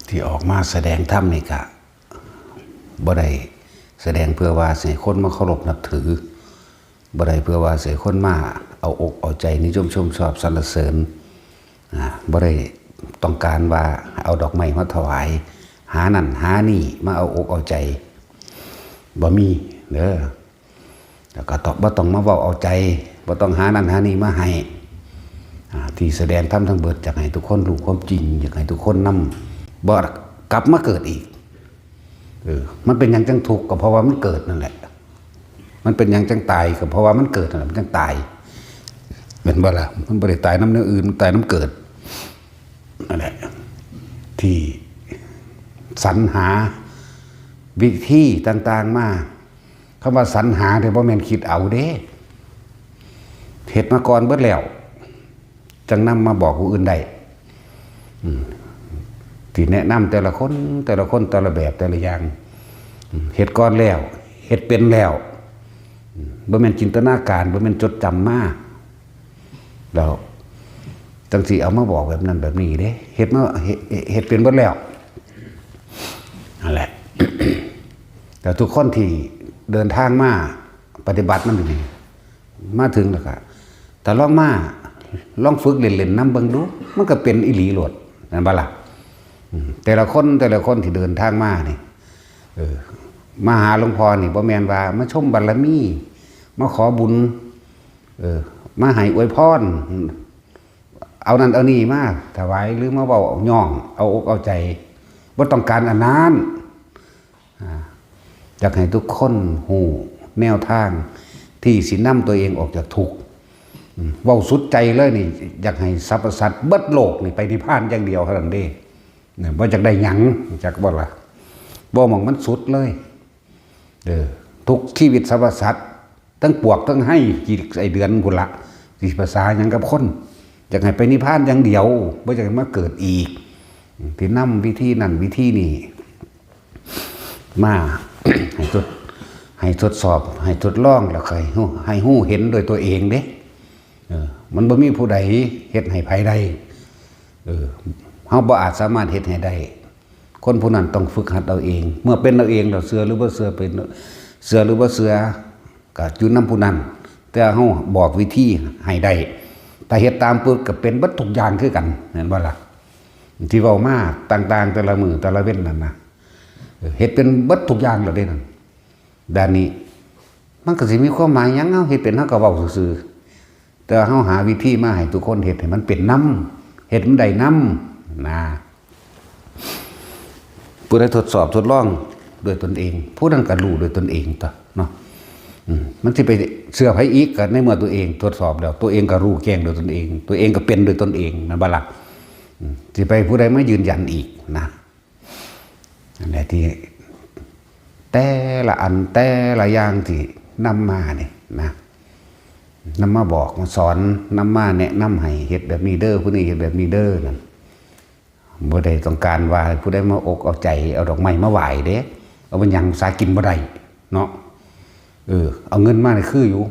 ที่ออกมาแสดงธรรมนี่กะบ่ได้แสดงเพื่อว่าให้คนมาเคารพนับถือบ่ได้เพื่อว่าให้คนมาเอาอกเอาใจนิยมชมชอบสรรเสริญบ่ได้ต้องการว่าเอาดอกไม้มาถวายหานั่นหานี่มาเอาอกเอาใจบ่มีเด้อแล้วก็บ่ต้องมาเว้าเอาใจบ่ต้องหานั่นหานี่มาให้ที่แสดงธรรมทั้งเบิดอยากให้ทุกคนรู้ความจริงอยากให้ทุกคนนำบ่กลับมาเกิดอีกมันเป็นอย่างจังทุกข์ก็เพราะว่ามันเกิดนั่นแหละมันเป็นอย่างจังตายก็เพราะว่ามันเกิดนั่นแหละมันจังตายเป็นบ่ล่ะมันบ่ได้ตายน้ำเนื้ออื่นมันตายน้ำเกิดนั่นแหละที่สรรหาวิธีต่างๆมาคำว่าสรรหาเดี๋ยวบ่แม่นคิดเอาเด้เฮ็ดมาก่อนเบิดแล้วจังนำมาบอกผู้อื่นได้ที่แนะนำแต่ละคนแต่ละแบบแต่ละอย่างเฮ็ดก่อนแล้วเฮ็ดเป็นแล้วบ่แม่นจินตนาการบ่แม่นจดจำมาแล้วจังสิเอามาบอกแบบนั้นแบบนี้เด้เฮ็ดเป็นเบิดแล้วนั่นแหละ แต่ทุกคนที่เดินทางมาปฏิบัตินั่นนี่มาถึงแล้วก็แต่ลองฝึกเล่นๆนำเบิ่งดูมันก็เป็นอีหลีโลดนั่นบ่ล่ะแต่ละคนที่เดินทางมานี่มาหาหลวงพ่อนี่บ่แม่นว่ามาชมบารมีมาขอบุญมาให้อวยพรเอานั่นเอานี่มาถวายหรือมาเว้าย่องเอาอกเอาใจบ่ต้องการอันนั้นอยากให้ทุกคนฮู้แนวทางที่สินำตัวเองออกจากทุกข์เว้าสุดใจเลยนี่อยากให้สรรพสัตว์เบิดโลกนี่ไปนิพพานอย่างเดียวเท่านั้นเด้บ่จักได้หยังจักบ่ล่ะบ่มองมันสุดเลยทุกชีวิตสรรพสัตว์ทั้งปวกทั้งให้กี่ไอเดือนพุ่นละสิภาษาหยังกับคนอยากให้ไปนิพพานอย่างเดียวบ่อยากให้มาเกิดอีกที่นำวิธีนั้นวิธีนี้มา ให้ทดสอบให้ทดลองแล้วค่อยให้ฮู้เห็นโดยตัวเองเด้มันบ่มีผู้ใดเฮ็ดให้ไผได้เฮาบ่อาจสามารถเฮ็ดให้ได้คนผู้นั้นต้องฝึกหัดเอาเองเมื่อเป็นเอาเองแล้วเชื่อหรือบ่เชื่อเป็นเชื่อหรือบ่เชื่อก็อยู่นำผู้นั้นแต่เฮาบอกวิธีให้ได้ถ้าเฮ็ดตามปึ๊บก็เป็นเบิดทุกอย่างคือกันแม่นบ่ล่ะที่เว้ามาต่างๆแต่ละมื้อแต่ละเว้นนั่นนะเฮ็ดเป็นเบิดทุกอย่างแล้วเด้นั่นด้านนี้มันก็สิมีความหมายหยังเฮาเฮ็ดเป็นเฮาก็เว้าซื่อๆแต่เฮาหาวิธีมาให้ทุกคนเฮ็ดให้มันเป็นนำเฮ็ดมันได้นำนะผู้ใดทดสอบทดลองด้วยตนเองผู้นั้นก็รู้ด้วยตนเองต่อเนาะมันสิไปเชื่อไผอีกก็ในเมื่อตัวเองทดสอบแล้วตัวเองก็รู้แจ้งด้วยตนเองตัวเองก็เป็นด้วยตนเองนั่นบ่ล่ะสิไปผู้ใดมายืนยันอีกนะนั่นแหละที่แต่ละอันแต่ละอย่างที่นำมานี่นะนำมาบอกมาสอนนำมาแนะนำให้เฮ็ดแบบนี้เด้อผู้นี้เฮ็ดแบบนี้เด้อนั่นบ่ได้ต้องการว่าผู้ใดมาอกเอาใจเอาดอกไม้มาไหว้เด้เอาเป็นหยังสากินบ่ได้เนาะเอาเงินมานี่คืออยู่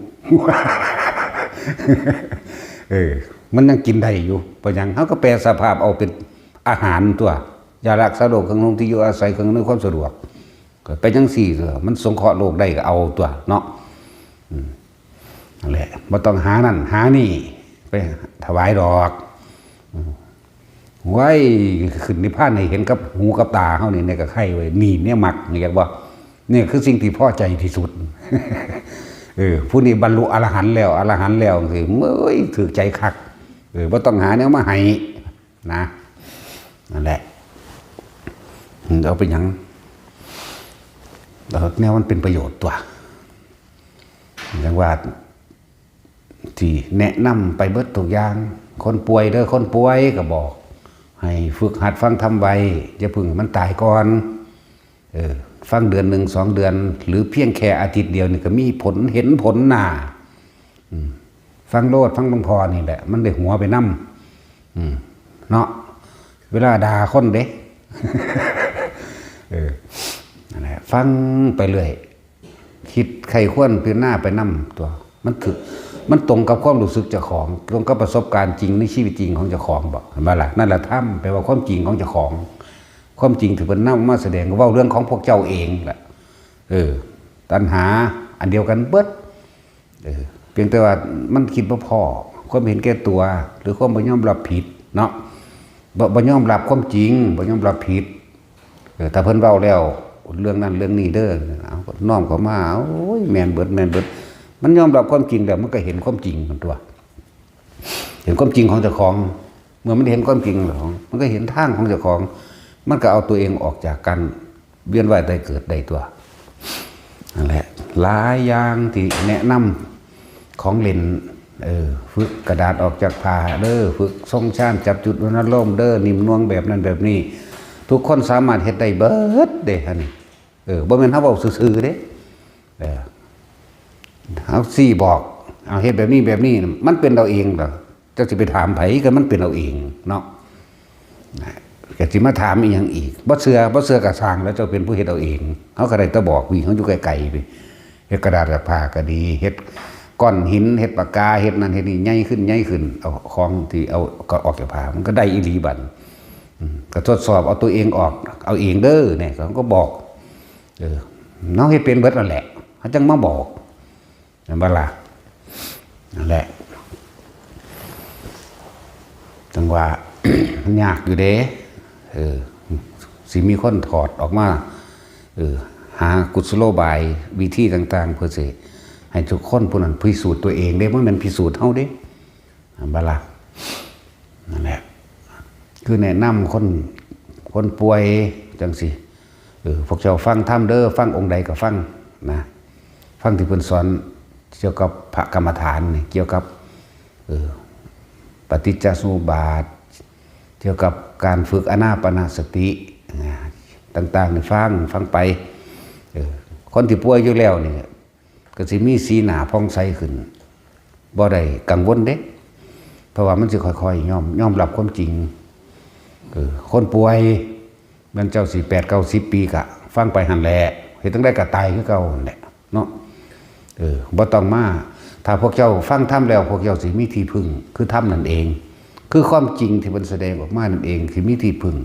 มันยังกินได้อยู่เพราะหยังเฮาก็แปลสภาพเอาเป็นอาหารตัวยารักษาโรคเครื่องนุ่งที่อยู่อาศัยเครื่องอำนวยความสะดวกก็ไปจังซี่ตัวมันสงเคราะห์โลกได้ก็เอาตัวเนาะนั่นแหละบ่ต้องหานั่นหานี่ไปถวายดอกไว้ขึ้นนิพพานให้เห็นกับหูกับตาเฮานี่ก็ไข่ไว้นี่เนี่ยมักนี่ก็บ่นี่คือสิ่งที่พอใจที่สุด ผู้นี้บรรลุอรหันต์แล้วสิเอ้ยถูกใจคักบ่ต้องหาแนวมาให้นะนั่นแหละเอาไปหยังแนวมันเป็นประโยชน์ตัวอย่างว่าที่แนะนำไปเบิดทุกอย่างคนป่วยเด้อคนป่วยก็บอกให้ฝึกหัดฟังธรรมไว้อย่าพึ่งมันตายก่อนฟังเดือน1 2 เดือนหรือเพียงแค่อาทิตย์เดียวนี่ก็มีผลเห็นผลหน้าฟังโลดฟังบางพอนี่แหละมันได้หัวไปนำเนาะเวลาด่าคนเด้ นั่นแหละฟังไปเรื่อยคิดใครควรพิจารณาไปนำตัวมันตรงกับความรู้สึกเจ้าของตรงกับประสบการณ์จริงในชีวิตจริงของเจ้าของบอกเห็นไหมล่ะนั่นแหละธรรมแปลว่าความจริงของเจ้าของค ความจริงที่เพิ่นนำมาแสดงก็เว้าเรื่องของพวกเจ้าเองแหละตัณหาอันเดียวกันเบิดเพียงแต่ว่ามันคิดบ่พอความเห็นแก่ตัวหรือความบ่ยอมรับผิดเนาะบ่ยอมรับความจริงบ่ยอมรับผิดถ้าเพิ่นเว้าแล้วเรื่องนั้นเรื่องนี้เด้อเอาน้อมเข้ามาโอ้ยแม่นเบิดมันยอมรับความจริงแล้วมันก็เห็นความจริงของตัวเห็นความจริงของเจ้าของเมื่อมันเห็นความจริงของมันก็เห็นทางของเจ้าของมันก็เอาตัวเองออกจากการเวียนว่ายตายเกิดได้ตัวนั่นแหละหลายอย่างที่แนะนำของเล่นฝึกกระดาษออกจากผ้าเด้อฝึกทรงชาติจับจุดวันลมเด้อนิ่มนวลแบบนั้นแบบนี้ทุกคนสามารถเฮ็ดได้เบิดเด้อันนี้บ่แม่นเฮาเว้าซื่อๆเด้เฮาสิบอกเอาเฮ็ดแบบนี้มันเป็นเราเองดอกเจ้าสิไปถามไผก็มันเป็นเราเองเนาะก็สิมาถามอีหยังอีกบ่เชื่อก็สร้างแล้วเจ้าเป็นผู้เฮ็ดเอาเองเฮาก็ได้แต่บอกวิ่งเฮาอยู่ไกลๆไปเฮ็ดกระดาษจากผ้าก็ดีเฮ็ดก้อนหินเฮ็ดปากกาเฮ็ดนั่นเฮ็ดนี่ใหญ่ขึ้นเอาของที่เอาก็ออกจากผ้ามันก็ได้อีหลีบัดก็ทดสอบเอาตัวเองออกเอาเองเด้อเนี่ยเขาก็บอกน้องเฮ็ดเป็นเบิดนั่นแหละเขาจังมาบอกนั่นบ่ล่ะนั่นแหละจังว่า มันยากอยู่เด้สิมีคนถอดออกมาหากุศโลบายวิธีต่างๆเพื่อสิให้ทุกคนผู้นั้นพิสูจน์ตัวเองได้มันพิสูจน์เฮาเด้บ่ล่ะนั่นแหละคือแนะนำคนป่วยจังสิพวกเจ้าฟังธรรมเด้อฟังองค์ใดก็ฟังนะฟังที่เพิ่นสอนเกี่ยวกับพระกรรมฐานนี่เกี่ยวกับปฏิจจสมุปบาทเกี่ยวกับการฝึกอานาปานสติต่างๆนี่ฟังไปคนที่ป่วยอยู่แล้วนี่ก็สิมีสีหน้าผ่องใสขึ้นบ่ได้กังวลเด้เพราะว่ามันสิค่อยๆยอมรับความจริงคนป่วยมันเจ้าสิ8-90 ปีกะฟังไปหั่นแหละเฮ็ดจังได๋ก็ตายคือเก่าหั่นแหละเนาะบ่ต้องมาถ้าพวกเจ้าฟังธรรมแล้วพวกเจ้าสิมีที่พึ่งคือธรรมนั่นเองคือความจริงที่มันแสดงออกมานั่นเองที่มีที่พึ่ง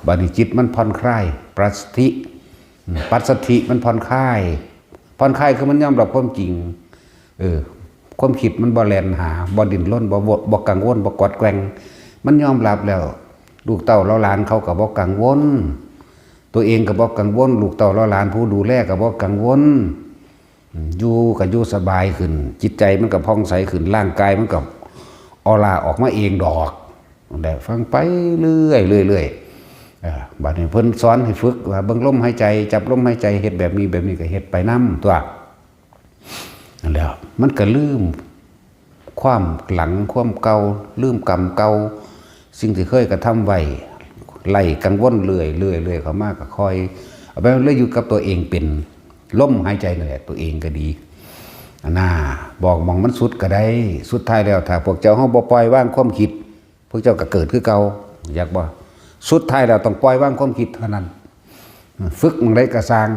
บัดนี้จิตมันผ่อนคลายปัสสธิมันผ่อนคลายคือมันยอมรับความจริงความคิดมันบ่แล่นหาบ่ดิ้นรนบ่กังวลบ่กอดแกว่งมันยอมรับแล้วลูกเต้าเล้าหลานเขาก็บ่กังวลตัวเองก็บ่กังวลลูกเต้าเล้าหลานผู้ดูแลก็บ่กังวลอยู่สบายขึ้นจิตใจมันก็ผ่องใสขึ้นร่างกายมันก็ออร่าออกมาเองดอกได้ฟังไปเรื่อยบัดนี้เพิ่นสอนให้ฝึกว่าเบิ่งลมหายใจจับลมหายใจเฮ็ดแบบนี้ก็เฮ็ดไปนำตัวนั่นแหละมันก็ลืมความหลังความเก่าลืมกรรมเก่าสิ่งที่เคยกระทำไว้ไล่กังวลเรื่อยเข้ามาก็คอยเอาไปเลยอยู่กับตัวเองเป็นลมหายใจนั่นแหละตัวเองก็ดีบอกมองมันสุดก็ได้สุดท้ายแล้วถ้าพวกเจ้าเฮาบ่ปล่อยวางความคิดพวกเจ้าก็เกิดคือเก่าอยากบ่สุดท้ายแล้วต้องปล่อยวางความคิดเท่านั้นฝึกมันได้ก็สร้าง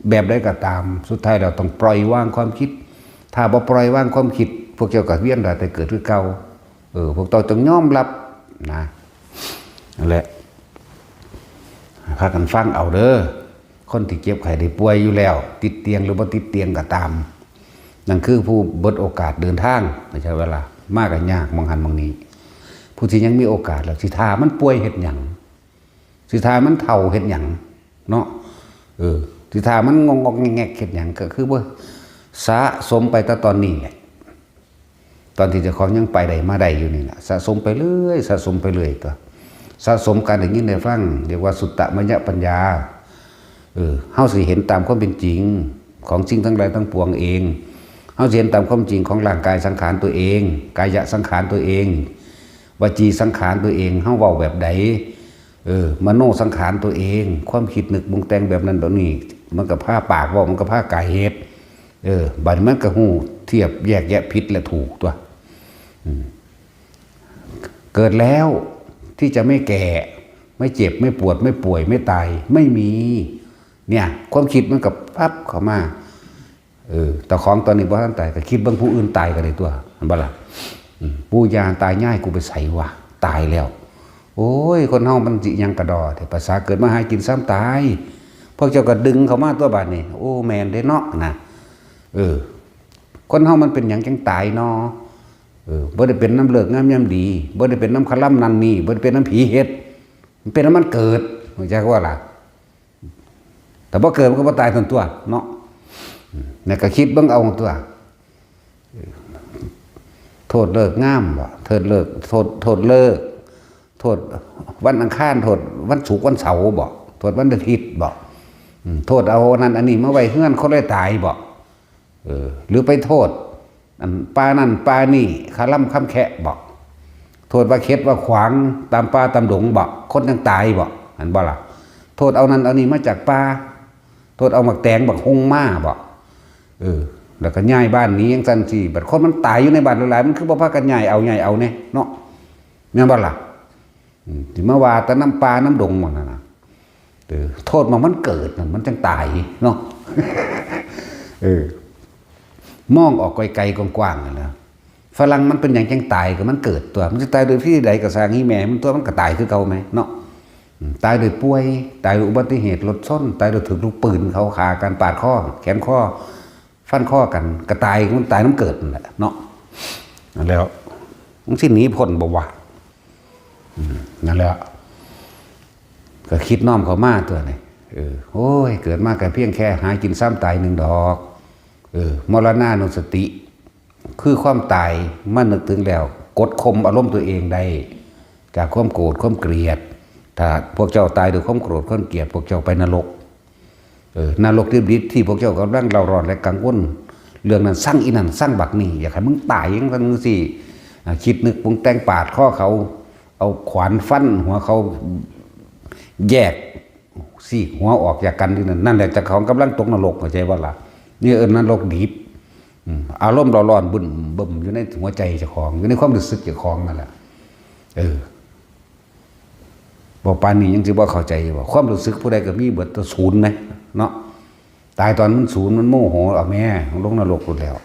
แบบใดก็ตามสุดท้ายเราต้องปล่อยวางความคิดถ้าบ่ปล่อยวางความคิดพวกเจ้าก็เวียนแต่เกิดคือเก่าพวกเจ้าต้องยอมรับนะนั่นแหละพากันฟังเอาเด้อคนที่เจ็บไข้ได้ป่วยอยู่แล้วติดเตียงหรือบ่ติดเตียงก็ตามนั่นคือผู้เบิดโอกาสเดินทางไม่ใช่เวลามากก็ยากมองหันมองนี้ผู้ที่ยังมีโอกาสแล้วสิทามันป่วยเฮ็ดหยังสิทามันเฒ่าเฮ็ดหยังเนาะสิทามันงงๆแงกๆเฮ็ดหยังก็คือว่าสะสมไปแต่ตอนนี้แหละตอนที่เจ้าของยังไปได้มาได้อยู่นี่ล่ะสะสมไปเรื่อยตัวสะสมการได้ยินได้ฟังเรียกว่าสุตตมยปัญญาเฮาสิเห็นตามความเป็นจริงของจริงทั้งหลายทั้งปวงเองเฮาสิเห็นตามความจริงของร่างกายสังขารตัวเองกายสังขารตัวเองวจีสังขารตัวเองเฮาเว้าแบบใดมโนสังขารตัวเองความคิดนึกปรุงแต่งแบบนั้นแบบนี้มันก็พาปากเว้ามันก็พากายเฮ็ดบัดนี้มันก็ฮู้เทียบแยกแยะผิดและถูกตัวเกิดแล้วที่จะไม่แก่ไม่เจ็บไม่ปวดไม่ป่วยไม่ตายไม่มีเนี่ยความคิดมันกับปั๊บเข้ามาแต่ของตอนนี้บ่ทันตายก็คิดเบิ่งผู้อื่นตายก็ได้ตัวเห็นบ่ล่ะปู่ย่าตายง่ายกูไปใส่วะตายแล้ว โอ้ยคนเฮามันสิยังกระดอแต่ภาษาเกิดมาหากินซ้ำตายพวกเจ้าก็ดึงเข้ามาตัวบาดนี่โอ้แม่นเด้เนาะนะคนเฮามันเป็นหยังจังตายเนาะบ่ได้เป็นน้ำเลิกงามยามดีบ่ได้เป็นน้ำคล่ำนั่นนี่บ่ได้เป็นน้ำผีเฮ็ดมันเป็นน้ำมันเกิดเข้าใจว่าล่ะแต่บ่เกิดมันก็บ่ตายทั้งตัวเนาะนี่ก็คิดเบิ่งเอาตัวโทษเลิกงามบ่โทษเลิกโทษเลิกโทษวันอังคารโทษวันศุกร์วันเสาร์บ่โทษวันอาทิตย์บ่โทษเอานั้นอันนี้มาไว้เฮือนเขาเลยตายบ่หรือไปโทษอันปลานั่นปลานี่คาล่ำคำแคะบ่โทษว่าเข็ดว่าขวางตามป่าตามดงบ่คนยังตายบ่อันบ่ล่ะโทษเอานั้นเอานี้มาจากป่าโทษเอาหมักแตงบักฮงมาบ่แล้วก็ย้ายบ้านนี้ยังซั่นสิบัดคนมันตายอยู่ในบ้านหลายๆมันคือบ่พากันย้ายเอาแน่เนาะแม่นบ่ล่ะที่มาว่าแต่น้ำปลาน้ำดงมันนะโทษมันเกิดมันจังตายเนาะมองออกไกลๆกว้างๆนะฝรั่งมันเป็นอย่างจังตายก็มันเกิดตัวมันจะตายโดยที่ใดก็สร้างฮีแม่มันตัวมันก็ตายคือเก่าไหมเนาะตายโดยป่วยตายโดยอุบัติเหตุรถชนตายโดยถูกลูกปืนเขาฆ่ากันปาดข้อแขนข้อฟันข้อกันก็ตายมันตายน้ำเกิดนั่นแหละเนาะแล้วมันสิ้นนี้พ้นบ่วะนั่นแหละก็คิดน้อมเขามาตัวนี่โอ้ยเกิดมาแต่เพียงแค่หากินซ้ำตายหนึ่งดอกมรณานุสติคือความตายมานึกถึงแล้วกดข่มอารมณ์ตัวเองได้จากความโกรธความเกลียดถ้าพวกเจ้าตายด้วยความโกรธความเกลียดพวกเจ้าไปนรกนรกดิบๆที่พวกเจ้ากำลังเราร้อนและกังวลเรื่องนั้นสร้างอีนั่นสร้างบักนี่อยากให้มึงตายยังกันมึงสิคิดนึกปรุงแต่งปาดข้อเขาเอาขวานฟันหัวเขาแยกซี่หัวออกจากกันที่นั่นแหละจะเขากำลังตกนรกเข้าใจว่าล่ะนี่นรกดิบอารมณ์ร้อนๆบึ้มอยู่ในหัวใจเจ้าของอยู่ในความรู้สึกเจ้าของนั่นแหละบอกปานนี้ยังสิว่าเข้าใจว่าความรู้สึกผู้ใดก็มีเบิดตัวศูนย์นะเนาะตายตอนมันศูนย์มันโมโหเอาแม่ลงนรกหมดแล้ว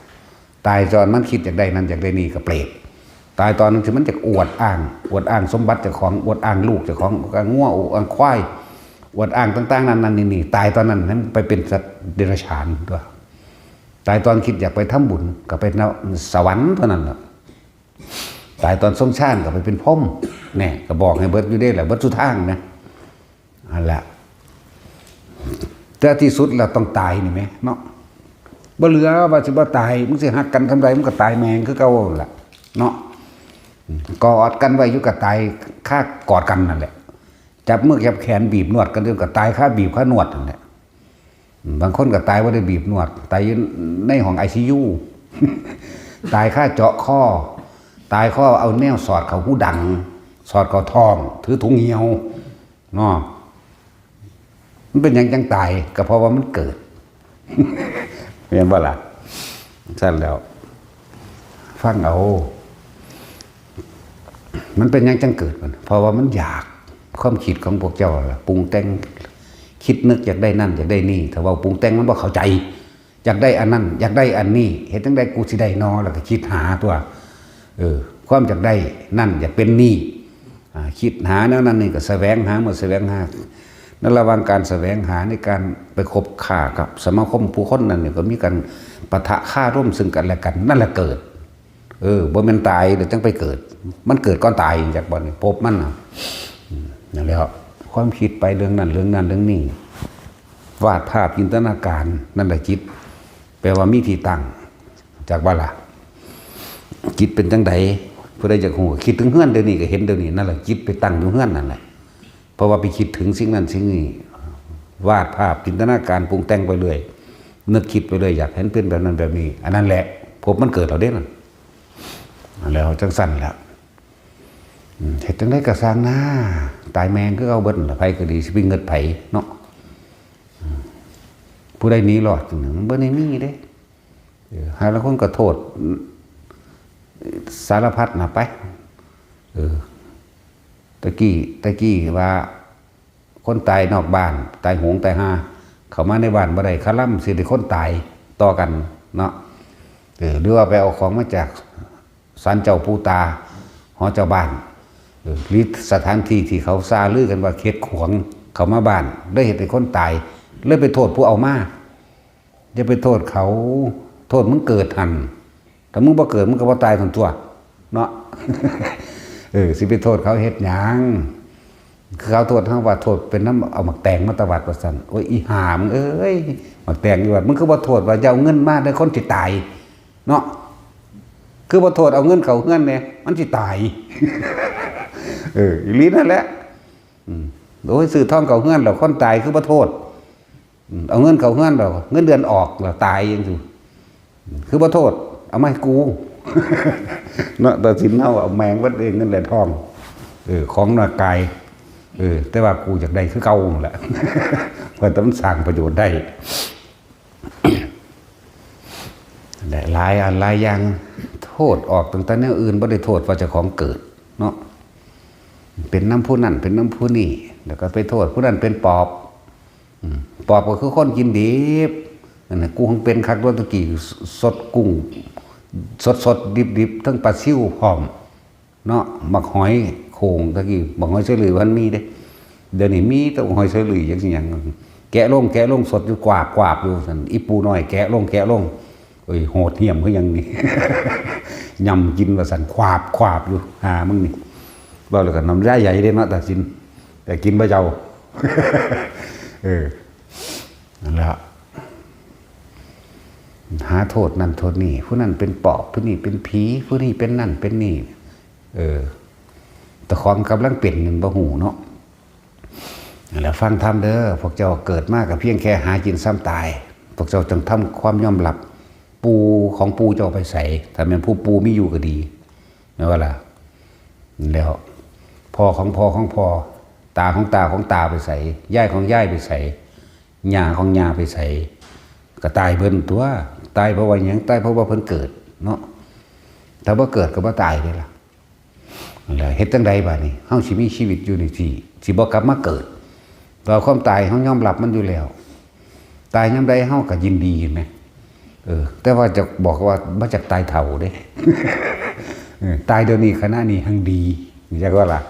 ตายตอนมันคิดอยากได้นั่นอยากได้นี่ก็เปรตตายตอนนั้นที่มันจะอวดอ้างสมบัติเจ้าของอวดอ้างลูกเจ้าของง่วอวดอ้างควายอวดอ้างต่างๆนั่นนี่ตายตอนนั้นนั้นไปเป็นสัตว์เดรัจฉานด้วยตายตอนคิดอยากไปทำบุญก็ไปสวรรค์เท่านั้นแหละตายตอนสงชาติก็ไปเป็นพรหมเนี่ยก็บอกให้เบิดอยู่ได้แหละเบิดสุดทางนะอันละแต่ที่สุดเราต้องตายนี่ไหมเนาะบ่เหลือว่าจะบ่ตายมึงสิหักกันทำไรมึงก็ตายแมงคือเก่าแหละเนาะกอดกันไว้อยู่กับตายค่ากอดกันนั่นแหละจับมือจับแขนบีบนวดกันเรื่องกับตายค่าบีบค่านวดนั่นแหละบางคนก็ตายว่าได้บีบนวดตายในห้องICU ตายค่าเจาะข้อตายข้อเอาแนวสอดเขาหูดังสอดเขาทองถือถุงเหี่ยวเนาะมันเป็นอย่างจังตายก็เพราะว่ามันเกิดเห็นบ่ล่ะสั้นแล้วฟังเอามันเป็นอย่างจังเกิดมันเพราะว่ามันอยากความคิดของพวกเจ้าล่ะปรุงแต่งคิดนึกอยากได้นั่นอยากได้นี่แต่ว่าปรุงแต่งมันบ่เข้าใจอยากได้อันนั้นอยากได้อันนี้เห็นตั้งแต่กูสิได้นอแล้วก็คิดหาตัวความอยากได้นั่นอยากเป็นนี่คิดหาแล้วนั่นนี่ก็แสวงหาหมดแสวงหาในระหว่างการแสวงหาในการไปคบค้ากับสมาคมผู้คนนั่นเนี่ยก็มีการปะทะฆ่าร่วมซึ่งกันและกันนั่นแหละเกิดบ่แม่นตายเดี๋ยวจังไปเกิดมันเกิดก่อนตายจากบ่นี่พบมันนั่นแหละความคิดไปเรื่องนั้นเรื่องนี้วาดภาพจินตนาการนั่นแหละจิตแปลว่ามีที่ตั้งจากว่าล่ะจิตเป็นจังใดผู้ใดจะคงคิดถึงเฮือนเดี๋ยวนี้ก็เห็นเดี๋ยวนี้นั่นแหละจิตไปตั้งอยู่เฮือนนั่นแหละเพราะว่าไปคิดถึงสิ่งนั้นสิ่งนี้วาดภาพจินตนาการปรุงแต่งไปเรื่อยนึกคิดไปเรื่อยอยากเห็นเป็นแบบนั้นแบบนี้อันนั้นแหละพบมันเกิดเราเด้นั่นแล้วจังสั่นแล้วเห็นจังได้กระสร้างหน้าตายแมงก็เอาเบิ้ลไผก็ดีสิไปเงินไผเนาะผู้ใดหนีรอดมันเบิ้ลในมีเด้หาแล้วคนก็โทษสารพัดนะไปตะกี้ว่าคนตายนอกบ้านตายหงตายหาเขามาในบ้านบ่ได้คล่ำสิได้คนตายต่อกันเนาะหรือว่าไปเอาของมาจากศาลเจ้าปู่ตาหอเจ้าบ้าน หรือสถานที่ที่เขาซาลือกันว่าเขตขวางเขามาบ้านได้เห็นเป็นคนตายเลยไปโทษผู้เอามาอย่าไปโทษเขาโทษมึงเกิดหันแต่มึงบ่เกิดมึงก็บ่ตายทั้งตัวเนาะ สิไปโทษเขาเฮ็ดหยังคือเขาโทษเขาว่าโทษเป็นน้ำเอาหมักแตงมาตวัดว่าซั่นโอ้ยอีห่ามึงเอ้ยหมักแตงอยู่ว่ามึงคือบ่โทษว่าจะเอาเงินมาได้คนสิตายเนาะคือบ่โทษเอาเงินเขาเงินเนี่ยมันสิตาย อีหลีนั่นแหละโอ้ยซื้อทองเขาเงินแล้วคนตายคือบ่โทษเอาเงินเขาเงินแล้วเงินเดือนออกแล้วตายจังซี่คือบ่โทษเอามาให้กู เนาะตัดสินเอาแมงวัดเองเงินแหละทองของหน้ากายแต่ว่ากูอยากได้คือเก่าแหละ เพราะต้องสร้างประโยชน์ได้ได้หลายอันหลายอย่างโทษออกตั้งแต่แนวอื่นบ่ได้โทษว่าเจ้าของเกิดเนาะเป็นน้ำผู้นั่นเป็นน้ำผู้นี่แล้วก็ไปโทษผู้นั้นเป็นปอบปอบก็คือคนกินดิบนั่นน่ะกูคงเป็นคักด้วยตะกี้สดกุ้งสดดิบทั้งปลาซิ่วพร้อมเนาะบักหอยโข่งตะกี้บักหอยเฉลือมันมีเด้เดี๋ยวนี้มีแต่หอยเฉลืออย่างสิอย่างแกะลงสดอยู่กวาบอยู่ซั่นอีปูน้อยแกะลงโอ้ยโหดเหี้ยมคือหยังนี่ ยำกินว่าซั่นควาบอยู่หามึงนี่บ่แล้วก็น้ำลายใหญ่เด้เนาะตัดสินแต่กินบ่เจ้า นั่นแหละหาโทษนั่นโทษนี่ผู้นั้นเป็นปอบผู้นี้เป็นผีผู้นี้เป็นนั่นเป็นนี่แต่ของกำลังเป็นหนึ่งบ่หูเนาะแล้วฟังธรรมเด้อพวกเจ้าเกิดมากกับเพียงแค่หากินซ้ำตายพวกเจ้าจงทำความยอมรับปูของปูเจ้าไปใส่ถ้าเป็นผู้ปูไม่อยู่ก็ดีนะว่าล่ะแล้วพ่อของพ่อตาของตาไปใส่ย่ายของย่ายไปใส่ย่าของย่าไปใส่ก็ตายเบิ่นตัวตายเพราะว่าหยังตายเพราะว่าเพิ่นเกิดเนาะถ้าบ่เกิดก็บ่ตายเด้ล่ะแล้วเฮ็ดจังไดบัดนี้เฮาสิมีชีวิตอยู่นี่สิบ่กลับมาเกิดต่อความตายเฮายอมรับมันอยู่แล้วตายยามใดเฮาก็ยินดีเห็นมั้ยแต่ว่าจะบอกว่ามาจากตายเฒ่าเด้ ตายเดี๋ยวนี้ขณะนี้หังดีจักว่าล่ะ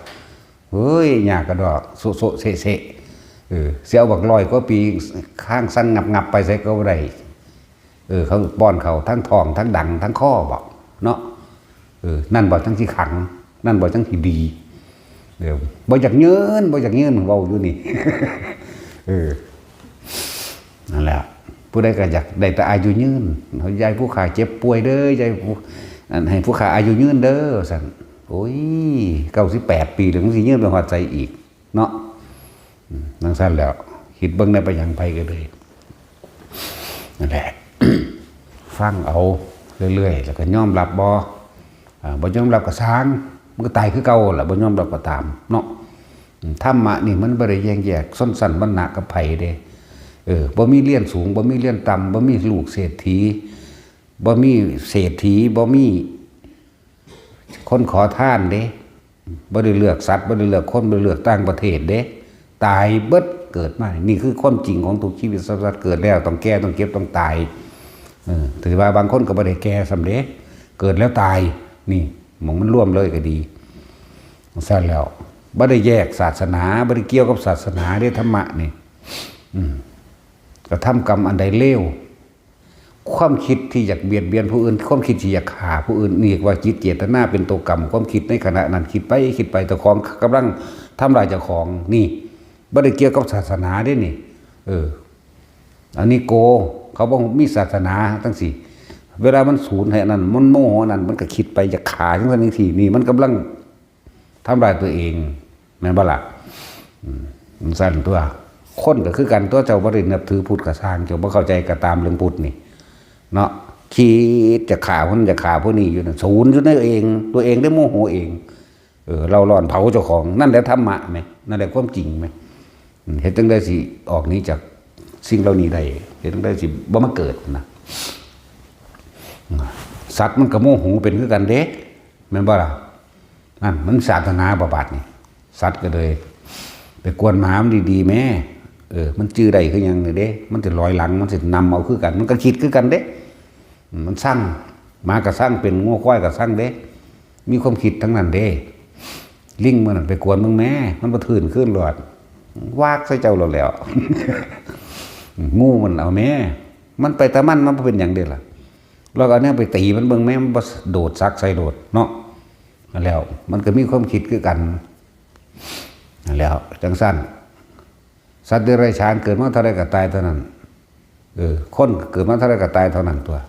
เฮ้ยยากกระดอกโซเซเสียเอาบักลอยก็ปีข้างสั้นงับไปใส่ก็ได้เขาป้อนเขาทั้งทองทั้งดังทั้งข้อบอกเนาะนั่นบอกทั้งที่ขังนั่นบอกทั้งที่ดีบอกจากเงินเบาอยู่นี่ นั่นแหละผู้ใดก็อยากได้แต่อายุยืนเขายายผู้ขาเจ็บป่วยเด้อยายให้ผู้ขาอายุยืนเด้อสั่นโอ้ย98 ปีถึงสิยืนเป็นหัวใจอีกเนาะนั่งสั้นแล้วคิดเบิ้งในไปยังไปกันเลยนั่นแหละ ฟังเอาเรื่อยๆแล้วก็ยอมรับบ่ยอมรับก็สร้างมันก็ตายคือเก่าแหละบ่ยอมรับก็ตามเนาะธรรมะนี่มันบ่ได้แยกส้นสันบรรณะกับไผเด้บ่มีเลี้ยนสูงบ่มีเลี้ยนต่ำบ่มีลูกเศรษฐีบ่มีเศรษฐีบ่มีคนขอทานเด้บ่ได้เลือกสัตว์บ่ได้เลือกคนบ่ได้เลือกต่างประเทศเด้ตายเบิดเกิดมานี่คือความจริงของทุกชีวิตสัตว์เกิดแล้วต้องแก่ต้องเก็บต้องตายถือว่าบางคนก็บ่ได้แก่สำเร็จเกิดแล้วตายนี่มันร่วมเลยก็ดีซั่นแล้วบ่ได้แยกศาสนาบ่ได้เกี่ยวกับศาสนาเด้ธรรมะนี่ก็ทำกรรมอันใดเลวความคิดที่อยากเบียดเบียนผู้อื่นความคิดที่อยากฆ่าผู้อื่นนี่ว่าจิตเจตนาเป็นตัวกรรมความคิดในขณะนั้นคิดไปแต่ของกำลังทำลายเจ้าของนี่บ่ได้เกี่ยวกับศาสนาเด้นี่อันนี้โกเขาบอกมีศาสนาทั้งสี่เวลามันสูญให้นั้นมันโมโหนั้นมันก็คิดไปจะฆ่าทั้งนั้นทีนี่มันกำลังทำลายตัวเองแม่นบ่ล่ะมันสั่นตัวคนก็คือกันตัวเจ้าบ่ได้นับถือพุทธก็สร้างเจ้าบ่เข้าใจก็ตามเรื่องพุทธนี่เนาะคิดจะฆ่าคนจะฆ่าผู้นี้อยู่น่ะสูญอยู่ในเองตัวเองได้โมโหเองเราร้อนเผาเจ้าของนั่นแหละธรรมะมั้ยนั่นแหละความจริงมั้ยเฮ็ดจังได๋สิออกนี้จากสิ่งเหล่านี้ได้เฮ็ดจังได๋สิบ่มาเกิดนะสัตว์มันก็โมโหเป็นคือกันเด้แม่นบ่ล่ะนั่นมันศาสนาบาดนี่สัตว์ก็เลยไปกวนหมามันดีๆแม่มันจื้อได้คือหยังนี่เด้มันสิลอยหลังมันสินำเอาคือกันมันก็คิดคือกันเด้มันสร้างหมาก็สร้างเป็นงัวควายก็สร้างเด้มีความคิดทั้งนั้นเด้ ลิงมันไปกวนมึงแม่มันบ่ทื่นขึ้นหลอดวากใส่เจ้าหลดแล้ว งูมันเอาแม่มันไปตะมันบ่เป็นหยังเด้ล่ะแล้วก็เอาเนี่ยไปตีมันเบิ่งแม่มันบ่โดดซักใส่โดดเนาะนั่นแล้วมันก็มีความคิดคือกันนั่นแล้วจังซั่นสัตว์เดรัจฉานเกิดมาเท่าใดก็ตายเท่านั้นคนเกิดมาเท่าใดก็ตายเท่านั้นตัว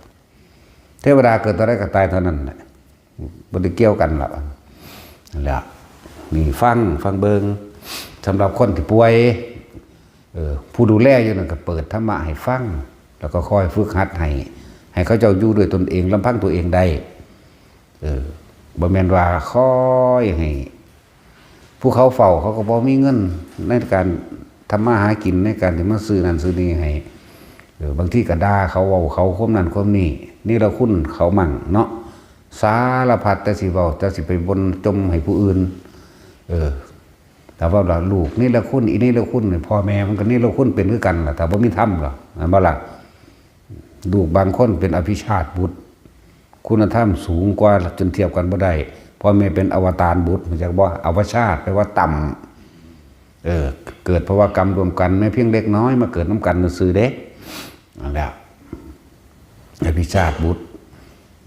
เทวดาเกิดเท่าใดก็ตายเท่านั้นแหละบ่ได้เกี่ยวกันล่ะนั่นแหละนี่ฟังเบิ่งสำหรับคนที่ป่วยผู้ดูแลอยู่นั่นก็เปิดธรรมะให้ฟังแล้วก็คอยฝึกหัดให้เขาเจ้าอยู่ด้วยตนเองลำพังตัวเองได้บ่แม่นว่าคอยให้ผู้เขาเฝ้าเขาก็บ่มีเงินในการทำมาหากินในการที่มาซื้อนั่นซื้อนี่ให้บางทีก็ด่าเขาเว้าเขาคมนั่นคมนี่นี่เราคุ้นเขามั่งเนาะสารพัดแต่สิเว้าแต่สิไปบนจมให้ผู้อื่นแต่ว่าลูกนี่ละคุณอีนี่ละคุณพ่อแม่มันก็นี่ละคุณเป็นคือกันล่ะแต่บ่มีธรรมหรอกบ่ล่ะลูกบางคนเป็นอภิชาติบุตรคุณธรรมสูงกว่าจนเทียบกันบ่ได้พ่อแม่เป็นอวตารบุตรมันจะบ่อวชาติแปลว่าต่ำเกิดเพราะว่ากรรมรวมกันแม้เพียงเล็กน้อยมาเกิดน้ำกันซื่อเด้นั่นแหละอภิชาติบุตร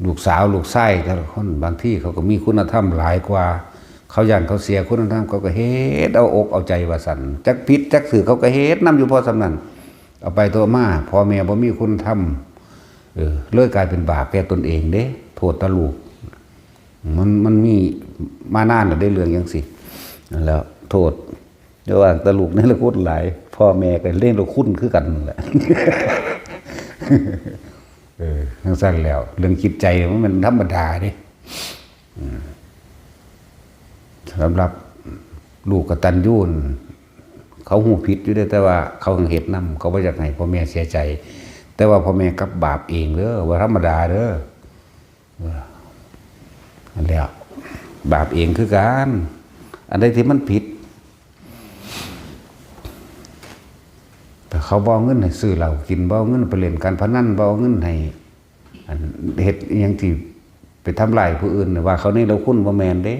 ลูกสาวลูกไส้แต่ละคนบางที่เขาก็มีคุณธรรมหลายกว่าเขาย่านเขาเสียคุณธรรมเขาก็เฮ็ดเอาอกเอาใจว่าสั่นจักพิษจักสื่อเขาก็เฮ็ดนำอยู่พอสำนั้นเอาไปตัวมาพ่อแม่บ่มีคุณธรรมเลยกลายเป็นบาปแก่ตนเองเด้โทษตะลูกมันมีมานานแล้วได้เรื่องจังซี่นั่นแล้วโทษเดี๋ยวว่าตะลูกนี่ละคุณหลายพ่อแม่ก็เล่นละคุณคือกันนั่นแหละทั้งสั้นแล้วเรื่องจิตใจมันธรรมดาเด้สำหรับลูกกตัญญูเขาหูผิดอยู่ได้แต่ว่าเขาเหตุนำเขาบ่อยากให้พ่อแม่เสียใจแต่ว่าพ่อแม่กับบาปเองเด้อว่าธรรมดาเด้ออันแล้วบาปเองคือกันอันใดที่มันผิดแต่เขาบ่เอาเงินให้ซื้อเหล้ากินบ่เอาเงินไปเล่นการพนันบ่เอาเงินให้เฮ็ดอีหยังที่ไปทำลายผู้อื่นว่าเขานี่เราคุ้นบ่แม่นเด้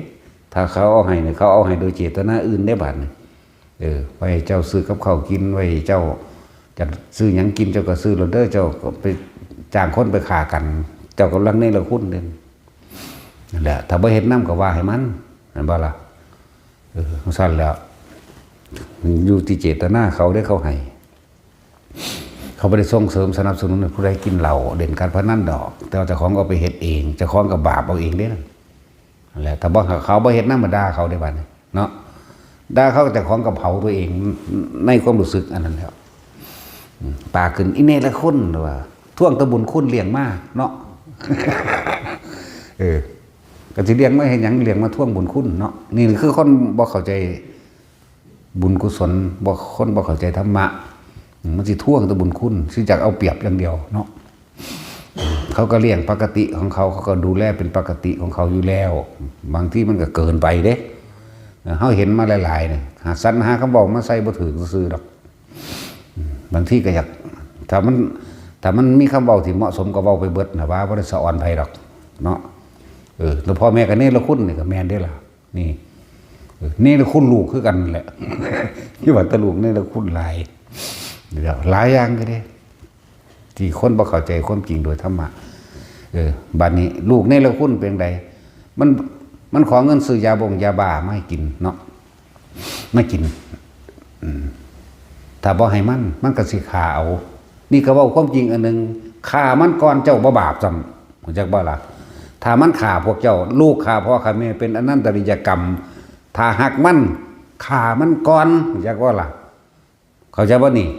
ถ้าเขาเอาให้เนี่ยเขาเอาให้โดยเจตนาอื่นได้บัดนี่ไว้เจ้าซื้อกับข้าวกินไว้เจ้าจะซื้อหยังกินเจ้าก็ซื้อแล้วเด้อเจ้าก็ไปจ้างคนไปฆ่ากันเจ้ากำลังนี่เราคุ้นเด่นนั่นแหละถ้าบ่เฮ็ดนำก็ว่าให้มันนั่นบ่ล่ะสั่นแล้วอยู่ที่เจตนาเขาได้เขาให้เขาบ่ได้ส่งเสริมสนับสนุนให้ผู้ใดกินเหล้าเล่นการพนันดอกแต่ว่าเจ้าของเอาไปเฮ็ดเองเจ้าของก็บาปเอาเองเด้นั่นแหละถ้าบ่เขาบ่เฮ็ดนำมาด่าเขาได้บัดนี้เนาะด่าเขาแต่ของกับเผาตัวเองในความรู้สึกอันนั้นแล้วปากขึ้นอีเนละคุณว่าท่วงตะบุญคุณเลี้ยงมาเนาะก็สิเลี้ยงมาเฮ็ดหยังเลี้ยงมาท่วงบุญคุณเนาะนี่คือคนบ่เข้าใจบุญกุศลคนบ่เข้าใจธรรมะมันสิท่วงตะบุญคุณสิจักเอาเปรียบอย่างเดียวเนาะเขาก็เลี้ยงปกติของเขาก็ดูแลเป็นปกติของเขาอยู่แล้วบางที่มันก็เกินไปเด้เฮาเห็นมาหลายๆเนี่ยหาสรรหาคำบอกมาใส่บ่ถึงซื่อดอกบางที่ก็อยากถ้ามันมีคำเว้าที่เหมาะสมก็เว้าไปเบิดนะว่าบ่ได้สะอ่อนไผดอกเนาะแล้วพ่อแม่ก็นี่ละคุณนี่ก็แม่นเด้ล่ะนี่ละคุณลูกคือกันแหละที่ว่าตะลูกนี่ละคุณหลายเดี๋ยวหลายอย่างก็ได้ที่คนบ่เข้าใจความจริงโดยธรรมะบัดนี้ลูกนี่ละคุณเป็นไดมันขอเงินซื้อยาบ้ามาให้กินเนาะไม่กินถ้าบ่ให้มันก็สิฆ่าเอานี่ก็เว้าความจริงอันนึงฆ่ามันก่อนเจ้าบ่บาปซ้ำรู้จักบ่ล่ะถ้ามันฆ่าพวกเจ้าลูกฆ่าพ่อฆ่าแม่เป็นอนันตริยกรรมถ้าหักมันฆ่ามันก่อนรู้จักบ่ล่ะเข้าใจบ่นี่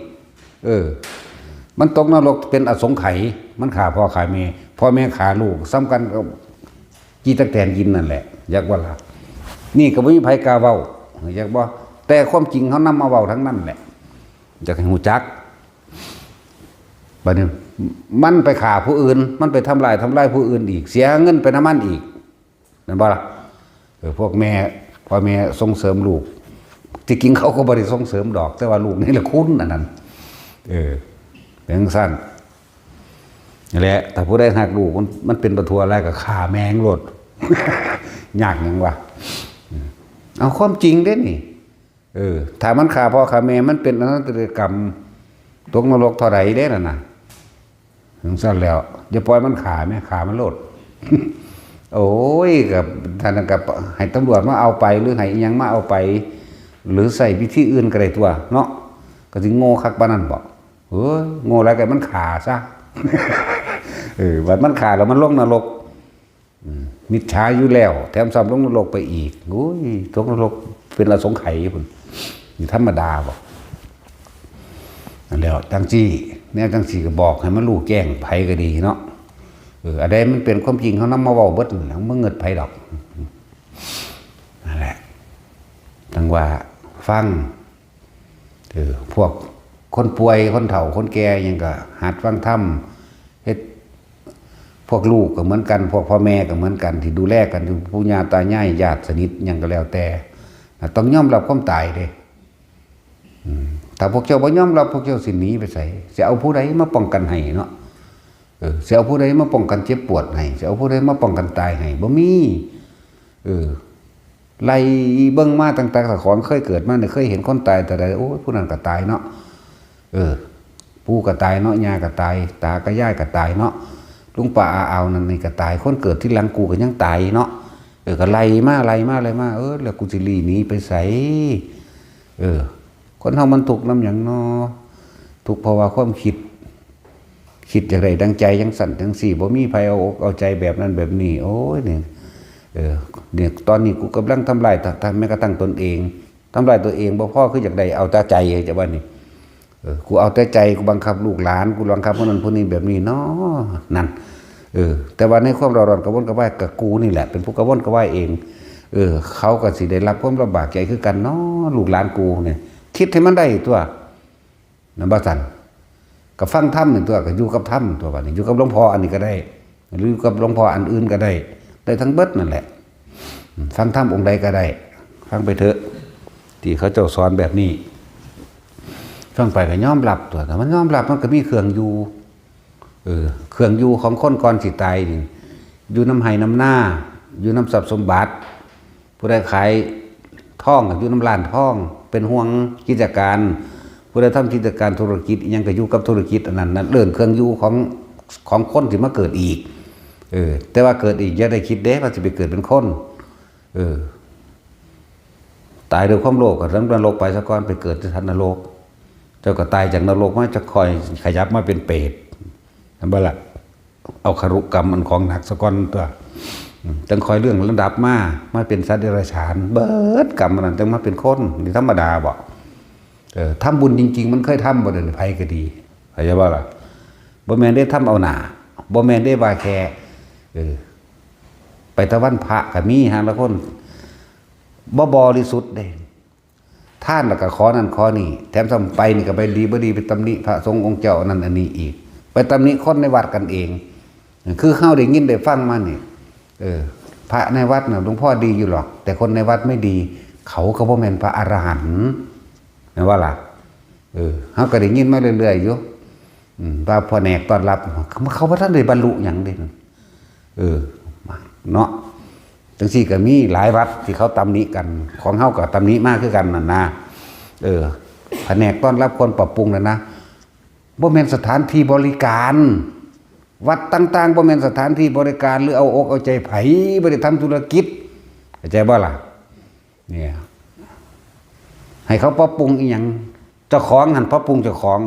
มันตกนรกเป็นอสงไขยมันฆ่าพ่อฆ่าแม่พ่อแม่ฆ่าลูกซ้ำกันก็จีตะแตนกินนั่นแหละอยากว่าล่ะนี่ก็บ่มีไผกล้าเว้าอยากบ่แต่ความจริงเขานำมาเว้าทั้งนั้นแหละอยากให้ฮู้จักบัดนี้มันไปฆ่าผู้อื่นมันไปทำลายผู้อื่นอีกเสียเงินไปน้ำมันอีกนั่นบ่ล่ะพวกแม่พ่อแม่ส่งเสริมลูกที่จริงเขาก็บ่ได้ส่งเสริมดอกแต่ว่าลูกนี่แหละคุณอันนั้นเป็นจังซั่นนี่แหละถ้าผู้ใดหักลูกมันเป็นประทัวอะไรก็ฆ่าแมงโลดยากหยังวะ เอาความจริงเด้นี่ถ้ามันฆ่าพ่อฆ่าแม่มันเป็นอนันตกรรมตกนรกเท่าไหร่เด้น่ะถึงสั้นแล้วอย่าปล่อยมันฆ่าแม่ฆ่ามันโลด โอ้ยกับท่านกับให้ตำรวจมาเอาไปหรือให้อีหยังมาเอาไป หรือใส่พิธีอื่นก็ได้ตัวเนาะก็สิโง่คักปานนั้นบ่เฮ้ยโง่แล้วก็มันฆ่าซะ วันมันฆ่าแล้วมันลงนรกมิจฉาอยู่แล้วแถมซ้ำลงนรกไปอีกโอ้ยตกนรกเป็นอสงไขยพุ่นนี่ธรรมดาบ่นั่นแล้วจังซี่แนวจังซี่ก็บอกให้มันรู้แจ้งไผก็ดีเนาะอันใดมันเป็นความจริงเขานำมาเว้าเบิดแล้วบ่เงิดไผดอกนั่นแหละทั้งว่าฟังพวกคนป่วยคนเฒ่าคนแก่ยังก็หัดฟังธรรมเฮ็ดพวกลูกก็เหมือนกันพวกพ่อแม่ก็เหมือนกันที่ดูแลกันปู่ย่าตายายญาติสนิทยังก็แล้วแต่ต้องยอมรับความตายเด้ถ้าพวกเจ้าบ่ยอมรับพวกเจ้าสิหนีไปไสสิเอาผู้ใดมาป้องกันให้เนาะสิเอาผู้ใดมาป้องกันเจ็บปวดให้สิเอาผู้ใดมาป้องกันตายให้บ่มีไล่เบิ่งมาต่างๆถ้าของเคยเกิดมาเนี่ยเคยเห็นคนตายแต่ใดโอ้ยผู้นั้นก็ตายเนาะปู่ก็ตายเนาะย่าก็ตายตาก็ย่ายก็ตายเนาะลุงป้าอาเอานั่นนี่ก็ตายคนเกิดที่หลังกูก็ยังตายเนาะก็ไล่มาแล้วกูสิหลีหนีไปไสคนเฮามันทุกข์นำหยังเนาะทุกข์เพราะว่าความคิดจังได๋ดังใจจังสั่นจังซี่บ่มีไผเอาอกเอาใจแบบนั้นแบบนี้โอ้ยเนี่ยเนี่ยตอนนี้กูกำลังทำลายแม้กระทั่งตนเองทำลายตัวเองบ่พอคืออยากได้เอาแต่ใจจะว่านี่กูเอาแต่ใจกูบังคับลูกหลานกูบังคับคนนั้นคนนี้แบบนี้เนาะนั่นแต่ว่าในความร้อนกระวนกระวายกับกูนี่แหละเป็นผู้กระวนกระวายเองเขาก็สิได้รับความลำบากใจคือกันเนาะลูกหลานกูเนี่ยคิดให้มันได้ตัวนั่นบ่ซั่นก็ฟังธรรมนี่ตัวก็อยู่กับธรรมตัวบัดนี้อยู่กับหลวงพ่ออันนี้ก็ได้หรืออยู่กับหลวงพ่ออันอื่นก็ได้ทั้งเบิดนั่นแหละฟังธรรมองค์ใดก็ได้ฟังไปเถอะที่เขาเจ้าสอนแบบนี้ฟังไปก็ยอมรับตัวแต่มันยอมรับมันก็มีเครื่องอยู่เครื่องอยู่ของคนก่อนสิตายนี่อยู่น้ำไห้น้ำหน้าอยู่น้ำทรัพย์สมบัติผู้ใดขายท่องอยู่น้ำลานท่องเป็นห่วงกิจการผู้ใดทำกิจการธุรกิจยังก็อยู่กับธุรกิจอันนั้นเรื่องเครื่องอยู่ของคนที่มาเกิดอีกแต่ว่าเกิดอีกอย่าได้คิดเด้ว่าจะไปเกิดเป็นคนตายโดยความโลภก็ทั้งนรกไปซะก่อนไปเกิดที่ทันนรกเจ้าก็ตายจากนรกมาจะคอยขยับมาเป็นเปรตนั่นบ่ล่ะเอาคารุกรรมมันของหนักซะก่อนตัวจังคอยเรื่องระดับมาเป็นสัตว์เดรัจฉานเบิดกรรมมันจังมาเป็นคนนี่ธรรมดาบ่ทำบุญจริงๆมันเคยทำบ่เดินไผก็ดีเข้าใจบ่ล่ะบ่แม่นได้ทำเอาหน้าบ่แม่นได้ว่าแค่ไปตะวันพระก็มีหาละคนบ่บริสุทธิ์เด้ท่านแล้วก็ขอนั่นขอนี่แถมทำไปนี่ก็ไปดีบ่ดีไปตำหนิพระสงฆ์องค์เจ้านั่นอันนี้อีกไปตำหนิคนในวัดกันเองคือเฮาได้ยินได้ฟังมานี่พระในวัดน่ะหลวงพ่อดีอยู่หรอกแต่คนในวัดไม่ดีเขาก็บ่แม่นพระอรหันต์นะว่าล่ะเฮาก็ได้ยินมาเรื่อยๆอยู่ว่าพ่อแนกต้อนรับเขาบ่ทันได้บรรลุหยังเด้เนาะจังซี่ก็มีหลายวัดที่เขาตำหนิกันของเฮาก็ตำหนิมากคือกันนั่นนะแผนกต้อนรับคนปรับปรุงนั่นนะบ่แม่นสถานที่บริการวัดต่างๆบ่แม่นสถานที่บริการหรือเอาอกเอาใจไผบ่ได้ทำธุรกิจเข้าใจบ่ล่ะเนี่ยให้เขาปรับปรุงอีหยังเจ้าของหั่นปรับปรุงเจ้าของ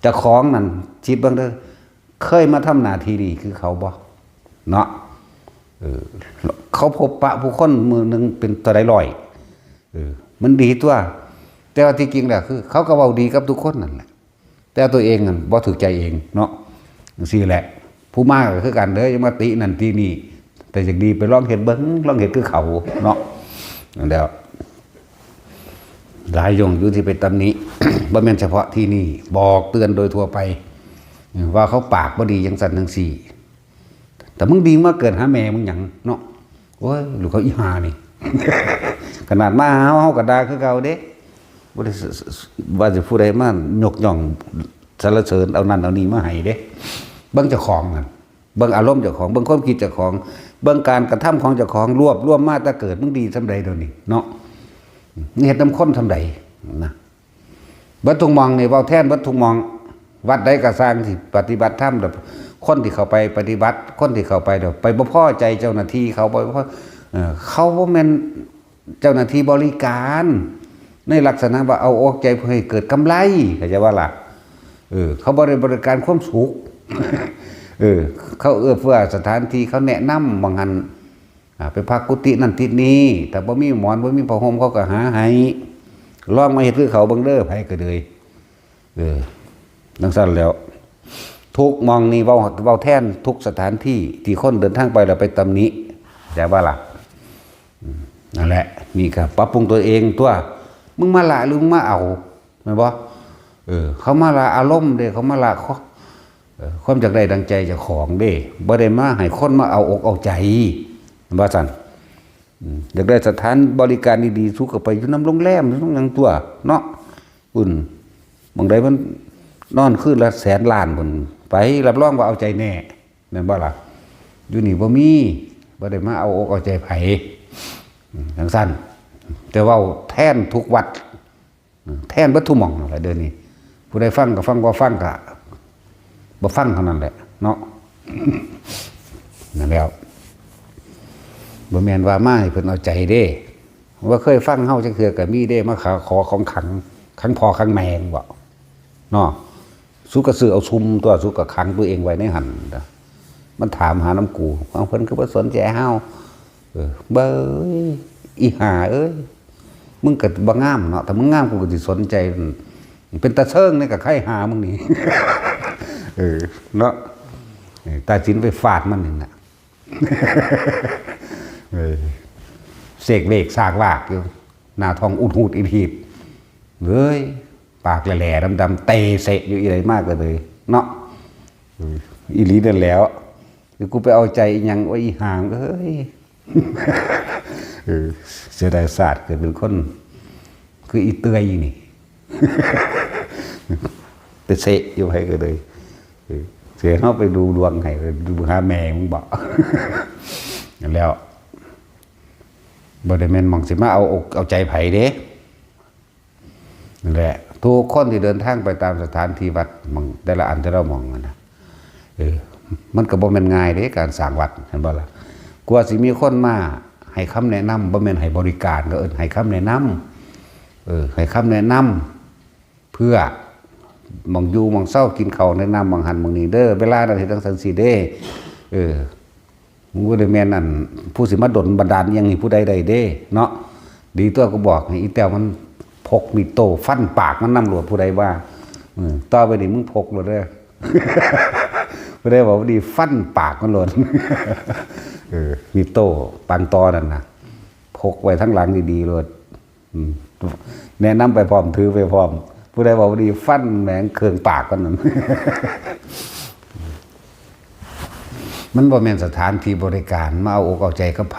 เจ้าของนั่นคิดเบิ่งเด้อเคยมาทำหน้าที่ดีคือเขาบ่เนาะเขาพบปะผู้คนมือนึงเป็นตัวใดร้อยมันดีตัวแต่ว่าที่จริงแล้วคือเขาก็เว้าดีกับทุกคนนั่นแหละแต่ตัวเองนั่นบ่ถูกใจเองเนาะจังซี่แหละผู้มาก็คือกันเด้ออย่ามาตินั่นตินี่แต่จังดีไปลองเฮ็ดเบิ่งลองเฮ็ดคือเขาเนาะนั่นแล้วหลายอยู่ที่ไปตำหนิ บ่แม่นเฉพาะที่นี่บอกเตือนโดยทั่วไปว่าเขาปากบ่ดีจังซั่นจังซี่แต่มึงดีมาเกิดหาแม่มึงหยังเนาะโอ้ยลูกเขาอีหานี่ ขนาดมาเฮาก็ด่าคือเก่าเด้บ่ได้ว่าสิผู้ใดมายกย่องสรรเสริญเอานั่นเอานี่มาให้เด้เบิ่งเจ้าของนั่นเบิ่งอารมณ์เจ้าของเบิ่งความคิดเจ้าของ เบิ่งการกระทำของเจ้าของรวบมาแต่เกิดมึงดีซำใดเดี๋ยวนี้เนาะนี่เฮ็ดนำคนซำใดนะวัดทุงมองนี่เว้าแทนวัดทุงมองวัดใดก็สร้างที่ปฏิบัติธรรมแบบคนที่เข้าไปปฏิบัติคนที่เข้าไปเดี๋ยวไปบ่พอใจเจ้าหน้าที่เขาบ่พอเขาบ่แม่นเจ้าหน้าที่บริการในลักษณะว่าเอาอกใจเพื่อให้เกิดกำไรเข้าใจว่าล่ะเขาบริการความสุขเขาเอื้อเฟื้อสถานที่เขาแนะนำบางอันไปพักกุฏินั่นทิศนี้แต่บ่มีหมอนบ่มีผ้าห่มเขาก็หาให้ลองมาเฮ็ดคือเขาเบิ่งเด้อไผก็เลยดังนั้นแล้วทุกมองนี่เว้าแทนทุกสถานที่ที่คนเดินทางไปแล้วไปตำหนิแต่ว่าล่ะนั่นแหละนี่ก็ปรับปรุงตัวเองตัวมึงมาละหรือมึงมาเอาแม่นบ่เขามาละอารมณ์เด้เขามาละความจากได้ดังใจเจ้าของเด้บ่ได้มาให้คนมาเอาอกเอาใจว่าซั่นอยากได้สถานบริการดีๆสุขก็ไปอยู่นำโรงแรมต้องหยังตัวเนาะอุ่นบางใดมันนอนคืนละ100,000 ล้านพุ่นไปรับรองว่าเอาใจแน่แม่นบ่ล่ะอยู่นี่บ่มีบ่ได้มาเอาอกเอาใจไผจังซั่นแต่ว่าแทนทุกวัดแทนวัตถุหม่องอะไรเดี๋ยวนี้ผู้ใดฟังก็ฟังบ่ฟังก็บ่ฟังเท่านั้นแหละเนาะนั่นแล้วบ่แม่นว่ามาให้เพิ่นเอาใจเด้ว่าเคยฟังเฮาจังเทื่อก็มีเด้มาขอของขังพอขังแมงบ่เนาะสุก็ซื้อเอาซุมตัวสุก็ขังตัวเองไว้ในหั่นมันถามหาน้ำกูเอาเพิ่นคือบ่สนใจเฮาเบ้ยอีห่าเอ้ยมึงก็บ่งามเนาะแต่มึงงามกูก็สิสนใจเป็นตาเชิงนี่ก็ใครหามึงนี่ เนาะตาสินไปฟาดมันนี่น่ะ เสกเวกสากวากอยู่หน้าท้องอุดหูดอิดหีบเฮ้ยปากแหล่ๆดำๆเตะเสะอยู่อะไรมากเลยเนาะอีหลีนั่นแล้วเดี๋ยวกูไปเอาใจอีหยังว่าอีห่างเฮ้ย เสียดายศาสตร์เกิดเป็นคนคืออีเตยนี่ ไปเสะอยู่ให้ก็เลยเสียเขาไปดูดวงให้ดูหาแม่มึงบอก แล้วบ่ได้แม่นมองสิมาเอาอกเอาใจไผเด้นั่นแหละทุกคนที่เดินทางไปตามสถานที่วัดมองแต่ละอันที่เรามองนะมันก็บ่แม่นง่ายเด้การสร้างวัดเห็นบ่ล่ะกว่าสิมีคนมาให้คำแนะนำบ่แม่นให้บริการก็ให้คำแนะนำให้คำแนะนำเพื่อมองอยู่มองเศร้ากินข้าวแนะนำมองหันมองนี้เด้อเวลานั้นเฮ็ดจังซั่นสิเด้มึงบ่ได้แม่นอันผู้สิมาดลบันดาลอิหยังให้ผู้ใดใดเด้เนาะดีตัวก็บอกให้อีแต้วมันพกมีดโตฟันปากมันนำหลวดผู้ใดว่าต่อไปนี่มึงพกโลดเด้อ ผู้ใดบอกว่าดีฟันปากมันโลด มีดโตปานตอนั่นน่ะพกไว้ทั้งหลังดีๆโลดแนะนำไปพร้อมถือไปพร้อมผู้ใดบอกว่าดีฟันแหมงเครื่องปากกันนั่น มันบ่แม่นสถานที่บริการมาเอาอกเอาใจกับไผ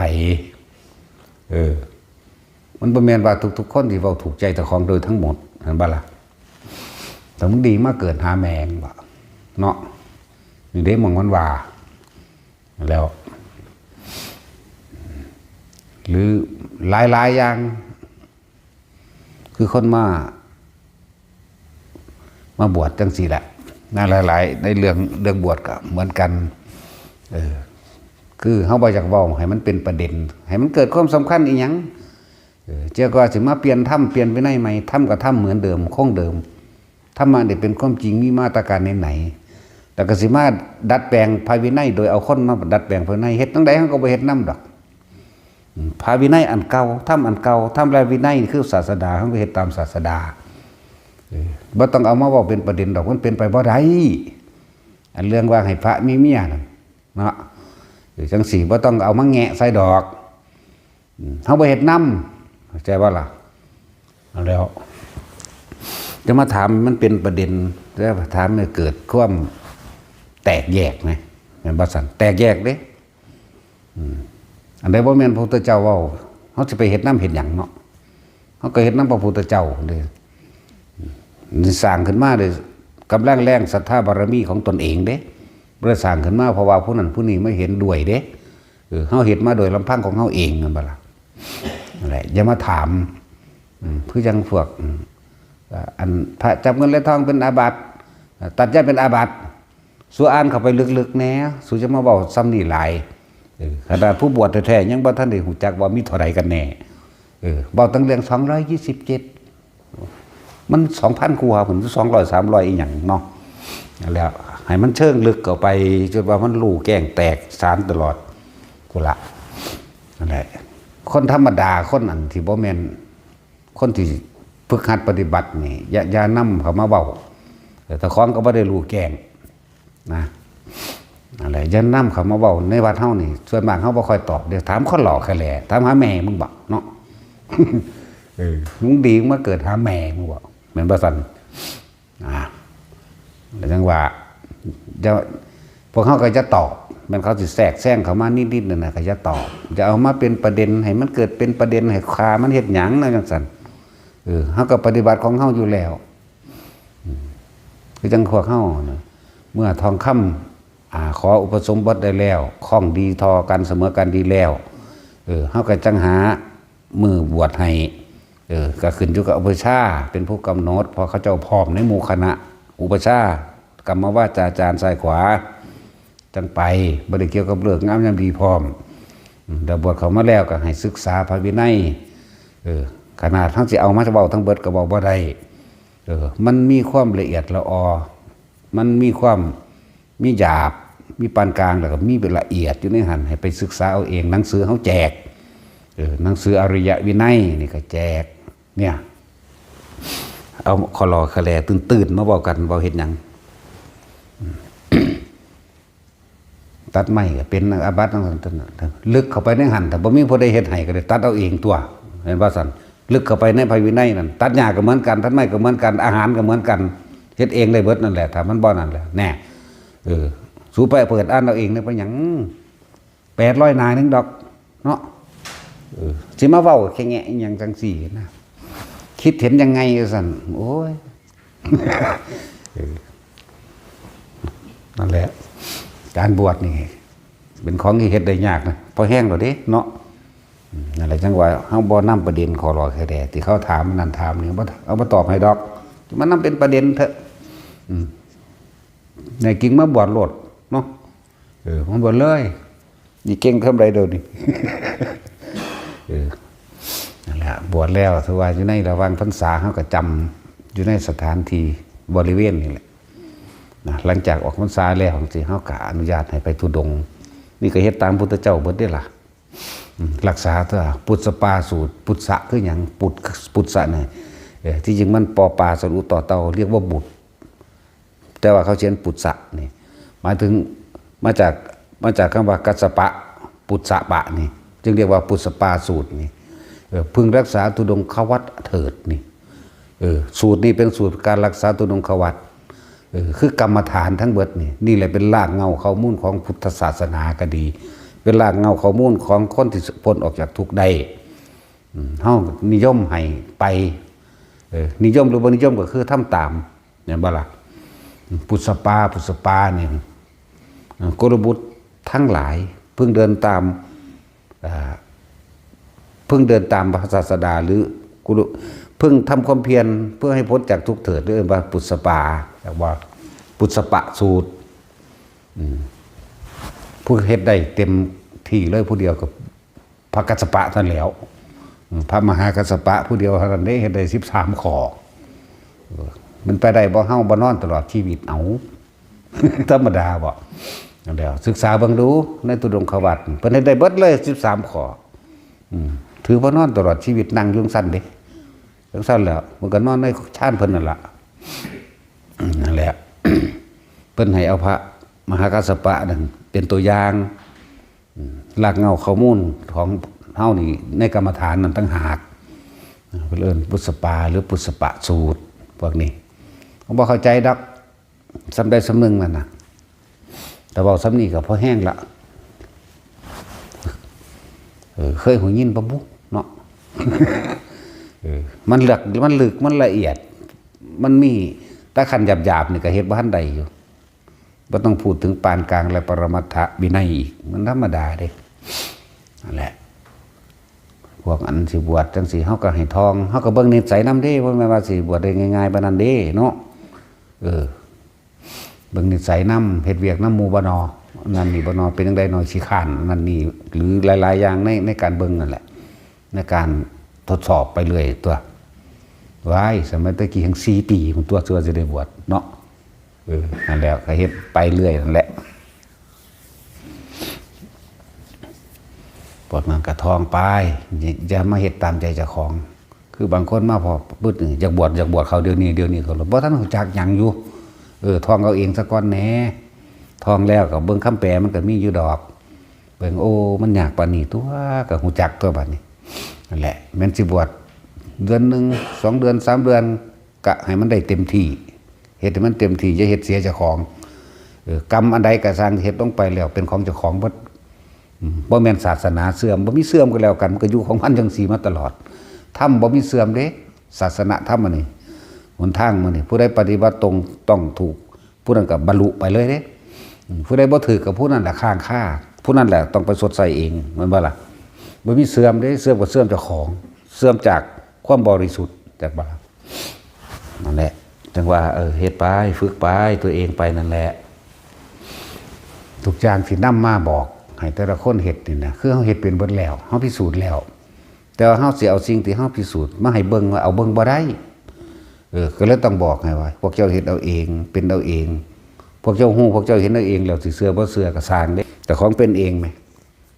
มันบ่แม่นว่าทุกๆคนที่เว้าถูกใจเจ้าของโดยทั้งหมดเห็นบ่ล่ะแต่มึงดีมาเกิดหาแมงบ่เนาะนี่เด้มองมันว่าแล้วหรือหลายๆอย่างคือคนมาบวชจังซี่แหละน่าหลายๆในเรื่องบวชก็เหมือนกันคือเฮาบ่อยากเว้าให้มันเป็นประเด็นให้มันเกิดความสำคัญอีหยังเจ้าก็สิมาเปลี่ยนธรรมเปลี่ยนวินัยใหม่ธรรมก็ธรรมเหมือนเดิมคงเดิมธรรมะนี่เป็นความจริงมีมาตรการไหนแต่ก็สิมาดัดแปลงภายวินัยโดยเอาคนมาดัดแปลงภายในเฮ็ดจังได๋เฮาก็บ่เฮ็ดนำดอกภายวินัยอันเก่าธรรมอันเก่าธรรมและวินัยคือศาสดาเฮาก็เฮ็ดตามศาสดาบ่ต้องเอามาเว้าเป็นประเด็นดอกมันเป็นไปบ่ได้อันเรื่องว่าให้พระมีเมียนั่นเนาะจังสี่บ่ต้องเอามาแงะใส่ดอกเฮาบ่เฮ็ดนำเข้าใจบ่ล่ะเอาแล้วจะมาถามมันเป็นประเด็นแล้วถามให้เกิดความแตกแยกไหมแม่นบ่ซั่นแตกแยกเด้อันใดบ่แม่นพระพุทธเจ้าเว้าเฮาสิไปเฮ็ดนำเฮ็ดหยังเนาะเฮาก็เฮ็ดนำพระพุทธเจ้าเด้สร้างขึ้นมาด้วยกำลังแรงศรัทธาบารมีของตนเองเด้บ่ได้สร้างขึ้นมาเพราะว่าผู้นั้นผู้นี้ไม่เห็นด้วยเด้ เฮาเฮ็ดมาโดยลำพังของเฮาเองนั่นบ่ล่ะนั่นแหละอย่ามาถามเพื่อยังพวกอันพระจับเงินและทองเป็นอาบัติตัดญาติเป็นอาบัติสู้อ่านเข้าไปลึกๆแน่สู้จะมาเว้าซ้ำนี่หลายขนาดผู้บวชแท้ๆยังบ่ทันได้ฮู้จักว่ามีเท่าใดกันแน่เว้าตั้งเรื่อง227มัน 2,000 กว่าพุ่น200 300อีหยังเนาะแล้วให้มันเชิงลึกเข้าไปจนว่ามันรู้แก้งแตกสารตลอดพุ่นละนั่นแหละคนธรรมดาคนอันที่บ่แม่นคนที่ฝึกหัดปฏิบัตินี่อย่านำเขามาเว้าแต่ของก็บ่ได้รู้แก้งนะอะไรอย่านำเขามาเว้าในวัดเฮานี่ส่วนมากเฮาบ่ค่อยตอบเดี๋ยวถามคนหล่อแค่แหละถามหาแม่มึงบ่เนาะมึงดีมึงมาเกิดหาแม่มึงบ่เหมือนบ่ซั่นแล้วจังว่าจะพวกเขาก็จะตอบมันเขาสิแทรกแซงเขามานิดๆนั่นน่ะก็จะตอบจะเอามาเป็นประเด็นให้มันเกิดเป็นประเด็นให้คามันเฮ็ดหยังนะจังซั่นเฮาก็ปฏิบัติของเฮาอยู่แล้วคือจังพวกเฮาเมื่อทองคำขออุปสมบทได้แล้วคล้องดีทอกันเสมอกันดีแล้วเฮาก็จังหามือบวชให้ก็ขึ้นอยู่กับอุปชาเป็นผู้กำหนดพอเขาเจ้าพร้อมในหมู่คณะอุปชากรรมวาจาจารย์ซ้ายขวาจังไปบ่ได้เกี่ยวกับเรื่องงามยามดีพร้อมแต่บวชเขามาแล้วก็ให้ศึกษาพระวินัยขนาดทั้งสิเอามาจะเว้าทั้งเบิดก็เว้าบ่ได้มันมีความละเอียดละออมันมีความมีหยาบมีปานกลางแล้วก็มีเป็นละเอียดอยู่ในหันให้ไปศึกษาเอาเองหนังสือเฮาแจกหนังสืออริยวินัยนี่ก็แจกเนี่ยเอาคอรอคะแลตื่นมาบอกกันเว้าเฮ็ดหยังตัดไม้ก็เป็นอาบัตินั่นลึกเข้าไปในหันแต่บ่มีผู้ใดเฮ็ดให้ก็ได้ตัดเอาเองตัวเห็นว่าซั่นลึกเข้าไปในพระวินัยนั่นตัดหญ้าก็เหมือนกันตัดไม้ก็เหมือนกันอาหารก็เหมือนกันเฮ็ดเองได้เบิดนั่นแหละถ้ามันบ่นั่นแหละแน่สู้ไปเปิดอ่านเอาเองได้ไปหยัง800หน้านึงดอกเนาะสิมาเว้าแค่แงะอีหยังจังซี่นะคิดเห็นยังไงสั่นโอ้ยนั่นแหละการบวชนี่เป็นของที่เฮ็ดได้ยากนะพอแห้งแล้วเด้เนาะนั่นแหละจังว่าเฮาบ่นำประเด็นขอรอแค่แต่ที่เขาถามนั่นถามนี่บ่เอามาตอบให้ดอกมันนำเป็นประเด็นเถอะในกิ่งมาบวชโลดเนาะมันบวชเลยนี่เก่งทำไรเดี๋ยวนี้นั่นแหละบวชแล้วถือว่าอยู่ในระหว่างพรรษาเฮาก็จำอยู่ในสถานที่บริเวณนี่แหละนะหลังจากออกพรรษาแล้วสิเฮาก็อนุญาตให้ไปธุดงค์นี่ก็เฮ็ดตามพุทธเจ้าเบิดเด้ล่ะรักษาเถอะปุตสปาสูตรปุตสะคือหยังปุตสะเนี่ยที่จริงมันปอปลาสรุต่อเต่าเรียกว่าบุตรแต่ว่าเขาเขียนปุตสะนี่หมายถึงมาจากคำว่ากัสสปะปุตสะปะนี่จึงเรียกว่าปุตสปาสูตรนี่พึงรักษาธุดงควัตเถิดนี่สูตรนี้เป็นสูตรการรักษาธุดงควัตคือกรรมฐานทั้งเบิดนี่แหละเป็นรากเหง้าข้อมูลของพุทธศาสนาก็ดีเป็นรากเหง้าข้อมูลของคนที่พ้นออกจากทุกข์ได้เฮานิยมให้ไปนิยมหรือบ่นิยมก็คือทำตามเนี่ยบ่ล่ะปุตสปาเนี่ยกุลบุตรทั้งหลายเพิ่งเดินตามพระศาสดาหรือกุลเพิ่งทำความเพียรเพื่อให้พ้นจากทุกข์เถิดเรียกว่าปุตสปาเรียกว่าปุตสปะสูตรผู้เฮ็ดได้เต็มที่เลยผู้เดียวกับพระกัสสปะท่านแล้วพระมหากัสสปะผู้เดียวเท่านั้นได้เฮ็ดได้13ข้อมันไปได้บ่เฮาบ่นอนตลอดชีวิตเอาธรรมดาบ่นั่นแล้วศึกษาเบิ่งดูในตุดงควัตรเพิ่นเฮ็ดได้เบิดเลย13ข้อถือบ่นอนตลอดชีวิตนั่งอยู่ซั่นเด้จังซั่นแล้วมันก็นอนในชานเพิ่นนั่นล่ะนั่นแหละเพิ่นให้เอาพระมหากัสสปะนั่นเป็นตัวอย่างรากเหง้าข้อมูลของเฮานี่ในกรรมฐานนั้นต่างหากเพิ่นเอิ้นปุตสปาหรือปุตสปะสูตรพวกนี้ผมบ่เข้าใจดอกสำได้สำนึงนั่นน่ะแต่เว้าสำนี้ก็พอแห้งละเคยหูยินบ่บุเนาะมันลึกมันละเอียดมันมีแต่คันหยาบๆนี่ก็เฮ็ดบ่ทันได้อยู่บ่ต้องพูดถึงปานกลางและปรมัตถวินัยอีกมันธรรมดาเด้ นั่นแหละพวกอันสิบวชจังสิเฮาก็ให้ทองเฮาก็เบิ่งนิสัยนำเด้บ่แม่นว่าสิบวชได้ง่ายๆปานนั้นเด้เนาะเบิ่งนิสัยนำเฮ็ดเวียกนำหมู่บ่นอนั่นนี่บ่นอเป็นจังได๋น้อยขี้ข้านนั่นนี่หรือหลายๆอย่างในการเบิ่งนั่นแหละในการทดสอบไปเรื่อยตัวว้ายสมัยตะกี้ทั้ง4 ปีผมตัวเชื่อสิได้บวชเนาะนั่นแหละก็เฮ็ดไปเรื่อยนั่นแหละปลดมันกระทองไปอย่ามาเฮ็ดตามใจเจ้าของคือบางคนมาพอปึ๊ดอยากบวชเขาเดี๋ยวนี้เขาบ่ทันรู้จักหยังอยู่ทองเอาเองซะก่อนแหน่ทองแล้วก็เบิ่งคำแปลมันก็มีอยู่ดอกเบิ่งโอ้มันยากปานนี้ตัวก็รู้จักตัวบัดนี้นั่นแหละแม่นสิบวชเดือนนึง2 เดือน3 เดือนก็ให้มันได้เต็มที่เฮ็ดให้มันเต็มที่อย่าเฮ็ดเสียเจ้าของกรรมอันใดก็สร้างเฮ็ดลงไปแล้วเป็นของเจ้าของบ่แม่นศาสนาเสื่อมบ่มีเสื่อมก็แล้วกันมันก็อยู่ของมันจังซี่มาตลอดธรรมบ่มีเสื่อมเด้ศาสนาธรรมอันนี้หนทางมันนี่ผู้ใดปฏิบัติตรงต้องถูกผู้นั้นก็บรรลุไปเลยเด้ผู้ใดบ่ถือกับผู้นั้นแหละข้างค่าผู้นั้นแหละต้องไปสดใสเองแม่นบ่ล่ะบ่มีเสื่อมเด้เสื่อมก็เสื่อมเจ้าของเสื่อมจากความบริสุทธิ์จากบาปนั่นแหละจังว่าเฮ็ดไปฝึกไปตัวเองไปนั่นแหละทุกอย่างที่นำมาบอกให้แต่ละคนเฮ็ดนี่นะคือเฮาเฮ็ดเป็นเบิดแล้วเฮาพิสูจน์แล้วแต่ว่าเฮาสิเอาสิ่งที่เฮาพิสูจน์มาให้เบิ่งว่าเอาเบิ่งบ่ได้ก็เลยต้องบอกให้ว่าพวกเจ้าเฮ็ดเอาเองเป็นเอาเองพวกเจ้าฮู้พวกเจ้าเห็นเอาเองแล้วสิเชื่อบ่เชื่อก็สร้างเด้แต่ของเป็นเองแหม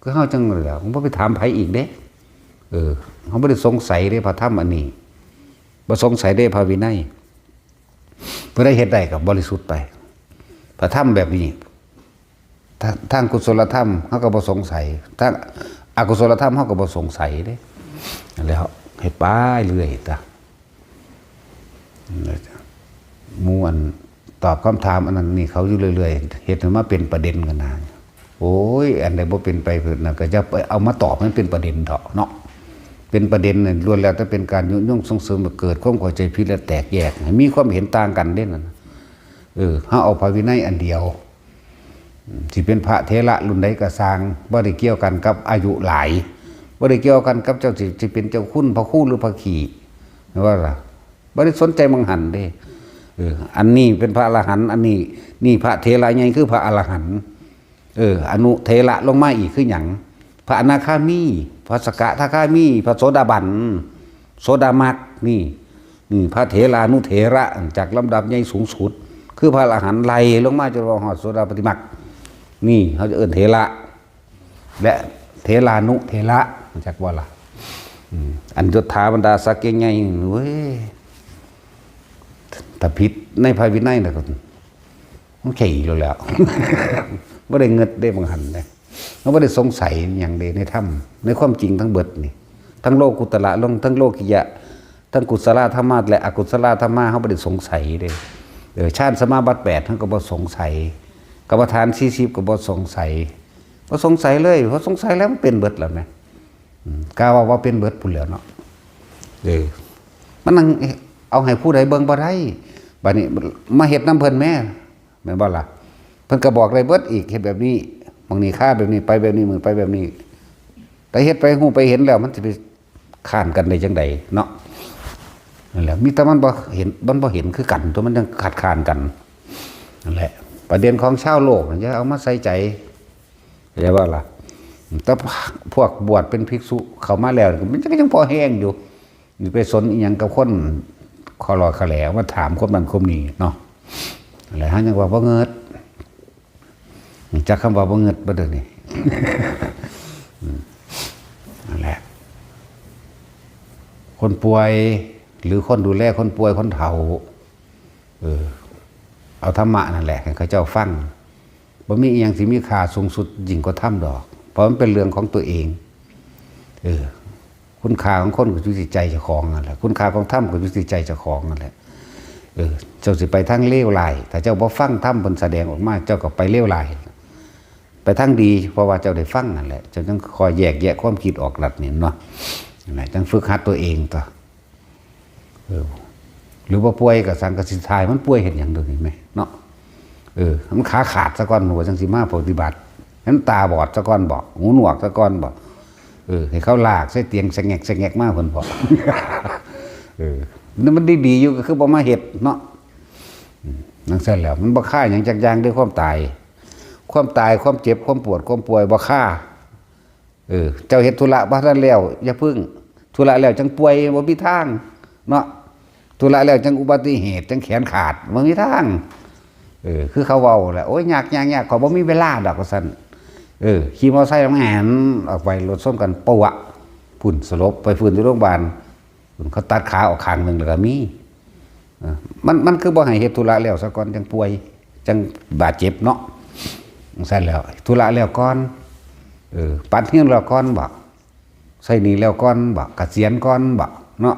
ก็เฮาจังแล้วบ่ไปถามไผอีกเด้เฮาบ่ได้สงสัยเด้พระธรรมอันนี้บ่สงสัยเด้พระวินัยผู้ใดเฮ็ดได้ก็บริสุทธิ์ไปพระธรรมแบบนี้ทางกุศลธรรมเฮาก็บ่สงสัยทางอกุศลธรรมเฮาก็บ่สงสัยเด้นั่นแหละให้ไปเรื่อยจ้ะหมู่อันตอบคำถามอันนั้นนี่เขาอยู่เรื่อยๆเฮ็ดให้มาเป็นประเด็นกันนะโอ้ยอันใดบ่เป็นไปเพิ่นน่ะก็จะเอามาตอบให้เป็นประเด็นเถาะเนาะเป็นประเด็นนี่ล้วนแล้วแต่เป็นการยุยงส่งเสริมให้เกิดความเข้าใจผิดและแตกแยกให้มีความเห็นต่างกันเด้นั่นเฮาเอาพระวินัยอันเดียวสิเป็นพระเถระรุ่นใดก็สร้างบ่ได้เกี่ยวกันกับอายุหลายบ่ได้เกี่ยวกันกับเจ้าสิเป็นเจ้าคุณพระครูหรือพระขี่ว่าล่ะบ่ได้สนใจมังหันเด้อันนี้เป็นพระอรหันต์อันนี้นี่พระเถระใหญ่คือพระอรหันต์อนุเถระลงมาอีกคือหยังพระอนาคามีพระสกทาคามีพระโสดาบันโสดามรรคนี่พระเถรานุเถระจากลำดับใหญ่สูงสุดคือพระอรหันต์ไล่ลงมาจนว่าฮอดโสดาปฏิมรรคนี่เขาจะเอิ้นเถระและเถรานุเถระจักว่าล่ะอันยศถาบรรดาศักดิ์ใหญ่ๆเว้ยถ้าผิดในพระวินัยน่ะก็มันขี้แล้ว บ่ได้เงิดได้บังหันเลยเขาบ่ได้สงสัยอย่างใดในธรรมในความจริงทั้งเบิดนี่ทั้งโลกุตระลงทั้งโลกิยะทั้งกุศลธรรมะและอกุศลธรรมะเขาบ่ได้สงสัยเด้ฌานสมาบัติ8ท่านก็บ่สงสัยกรรมฐาน40ก็บ่สงสัยบ่สงสัยเลยเพราะสงสัยแล้วมันเป็นเบิดแล้วแม่กล้าว่าเป็นเบิดพุ่นแล้วเนาะมันนั่งเอาให้ผู้ใดเบิ่งบ่ได้บัดนี้มาเฮ็ดนำเพิ่นแม่แม่นบ่ล่ะเพิ่นก็บอกได้เบิดอีกเฮ็ดแบบนี้บางนี้ค่าแบบนี้ไปแบบนี้มือไปแบบนี้แต่เฮ็ดไปฮู้ไปเห็นแล้วมันสิไปข้านกันได้จังไดเนาะนั่นแหละมีแต่มันบ่เห็นคือกันตัวมันยังขัดขานกันนั่นแหละประเด็นของชาวโลกอย่าเอามาใส่ใจเข้าใจบ่ล่ะแต่พวกบวชเป็นภิกษุเข้ามาแล้วมันก็ยังพอแห้งอยู่นี่ไปสนอีหยังกับคนคอลอยคาแหลมาถามคนนั้นคนนี้เนาะอะไรฮะยังว่าบ่เงิดจักคำว่าบ่เงิดบ่เด้อนี่ นั่นแหละคนป่วยหรือคนดูแลคนป่วยคนเฒ่าเอาธรรมะนั่นแหละให้เขาเจ้าฟังบ่มีอีหยังสิมีค่าสูงสุดยิ่งกว่าธรรมดอกเพราะมันเป็นเรื่องของตัวเองคุณค่าของคนก็อยู่ที่ใจเจ้าของนั่นแหละคุณค่าของธรรมก็อยู่ที่ใจเจ้าของนั่นแหละเจ้าสิไปทางเลวร้ายถ้าเจ้าบ่ฟังธรรมเพิ่นแสดงออกมาเจ้าก็ไปเลวร้ายไปทางดีเพราะว่าเจ้าได้ฟังนั่นแหละเจ้าต้องคอยแยกแยะความคิดออกหลักนี่เนาะนั่นแหละต้องฝึกหัดตัวเองต่อหรือว่าป่วยกับสังกสิทายมันป่วยเห็นอย่างเดียวนี่ไหมเนาะมันขาขาดซะก่อนหัวจังสิมาปฏิบัตินั้นตาบอดซะก่อนบอกหูหนวกซะก่อนบอก ให้เขาลากใส่เตียงแสงกมากเพิ่นพอ นั่นมันดีๆอยู่ก็คือบ่มาเฮ็ดเนาะนั่นเสร็จแล้วมันบ่ค่าหยังจักอย่างด้วยความตายความเจ็บความปวดความป่วยบ่ค่าเจ้าเฮ็ดธุระบ่ทันแล้วอย่าพึ่งธุระแล้วจังป่วยบ่มีทางเนาะธุระแล้วจังอุบัติเหตุจังแขนขาดบ่มีทางคือเขาเว้าแหละโอ้ยยากขอบ่มีเวลาดอกว่าซั่นขี่มอเตอร์ไซค์แหนออกไปรถส้มกันปะวะพุ่นสลบไปฟื้นที่โรงพยาบาลเขาตัดขาออกข้างหนึ่งแล้วก็มีมันคือบ่ให้เฮ็ดธุระแล้วซะก่อนจังป่วยจังบาดเจ็บเนาะใช่แล้วธุระแล้วก่อนปัดเฮียนแล้วก่อนบ่ใส่นี่แล้วก่อนบ่เกษียณก่อนบ่เนาะ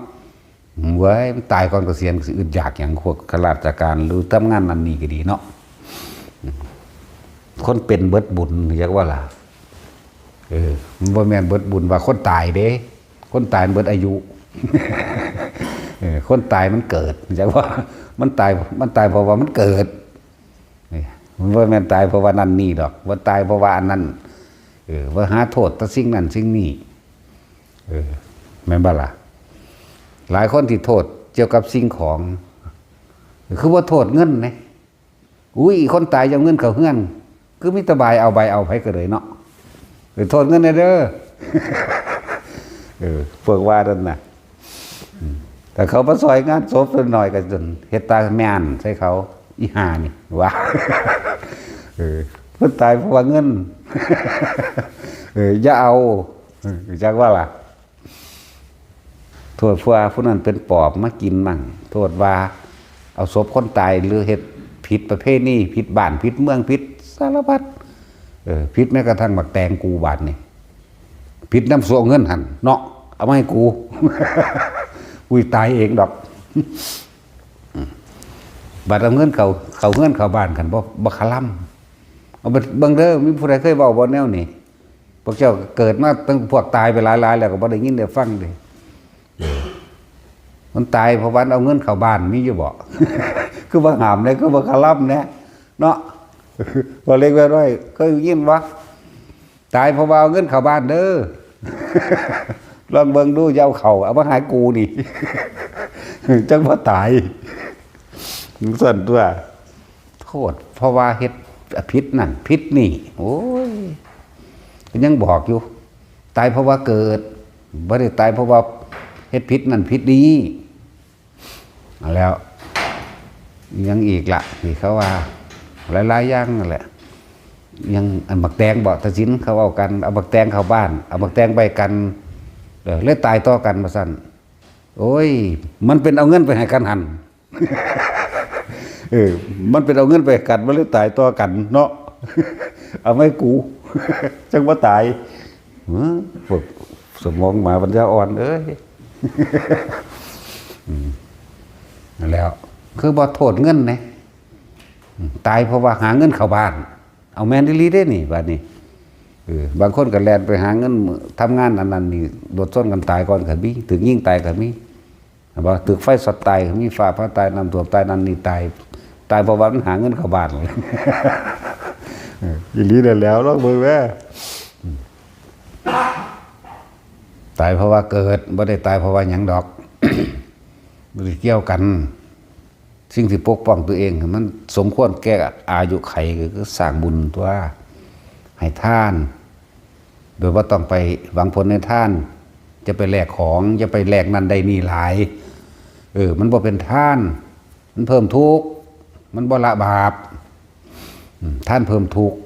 เว้ยตายก่อนเกษียณสิอึดอยากหยังพวกข้าราชการหรือทำงานนั่นนี่ก็ดีเนาะคนเป็นเบิดบุญเรียกว่าล่ะมันบ่แม่นเบิดบุญว่าคนตายเด้คนตายเบิดอายุ คนตายมันเกิดเรียกว่ามันตายเพราะว่ามันเกิดมันบ่แม่นตายเพราะว่านั่นนี่ดอกว่าตายเพราะว่าอันนั้นว่าหาโทษแต่สิ่งนั้นสิ่งนี้แม่นบ่ล่ะหลายคนที่โทษเกี่ยวกับสิ่งของคือว่าโทษเงินนะอุ้ยคนตายยังเงินเขาเฮือนคือมิตรบายเอาใบเอาไผก็เลยเนาะโทษเงินเด้อพวกว่านั่นน่ะแต่เขามาซอยงานศพหน่อยกันจนเฮ็ดตาแม่นใส่เขาอีห่านี่ว่าเพิ่นตายเพราะว่าเงินอย่าเอาจักว่าล่ะโทษว่าผู้นั้นเป็นปอบมากินมั่งโทษว่าเอาศพคนตายหรือเฮ็ดผิดประเภทนี้ผิดบ้านผิดเมืองผิดสารพัดผิดแม้กระทั่งบักแตงกูบาดนี่ผิดน้ำโซ่เงินหันเนาะเอามาให้กู อุ้ยตายเองดอกบาดเอาเงินเขาเงินเขาบ้านกันบ่คล่ำเอาไปเบิ่งเด้อมีผู้ใดเคยเว้าบ่แนวนี้พวกเจ้าเกิดมาตั้งพวกตายไปหลายๆแล้วก็บ่ได้ยินได้ฟังเด้มันตายเพราะว่าเอาเงินเข้าบ้านมีอยู่บ่ คือว่าหามเลยก็บ่คล่ำนะเนาะบ่เล็กไว้น้อยเคยยินว่าตายเพราะว่าเอาเงินเข้าบ้านเด้อ ลองเบิ่งดูเอาเข้าเอามาหากูนี่ จังบ่ตายส่วนตัวโทษเพราะว่าเฮ็ดผิดนั่นผิดนี่โอ้ยยังบอกอยู่ตายเพราะว่าเกิดบ่ได้ตายเพราะว่าเฮ็ดผิดนั่นผิดนี้แล้วยังอีกละที่เขาว่าหลายๆอย่างนั่นแหละยังอันบักแตงบ่ตัดสินเขาเอากันเอาบักแตงเข้าบ้านเอาบักแตงไปกันเลยตายต่อกันมาสั่นโอ้ยมันเป็นเอาเงินไปให้กันหัน มันเป็นเอาเงินไปกันมันเลยตายต่อกันเนาะ เอาไม่กู จังว่าตายพวกสมองหมาปัญญาอ่อนเอ้ย แล้วคือบ่โทษเงินนะตายเพราะว่าหาเงินเข้าบ้านเอาแม่นดีๆได้นี่บัดนี้บางคนก็แล่นไปหาเงินทำงานอันนั้นนี่โดดส้นกันตายก่อนก็มีถึงยิ่งตายก็มีบ่ตึกไฟสดตายมีฟ้าผ่าตายน้ำท่วมตายนั่นนี่ตายเพราะว่ามันหาเงินเข้าบ้านเลย อย่างนี้แล้วลองเบิ่งแม่ตายเพราะว่าเกิดบ่ได้ตายเพราะว่าหยังดอก บ่ได้เกี่ยวกันสิ่งที่ปกป้องตัวเองมันสมควรแก่อายุไขก็คือสร้างบุญตัวให้ทานโดยว่าต้องไปหวังผลในทานจะไปแลกของจะไปแลกนั่นได้นี่หลายมันบ่เป็นทานมันเพิ่มทุกข์มันบ่ละบาปท่านเพิ่มทุกข์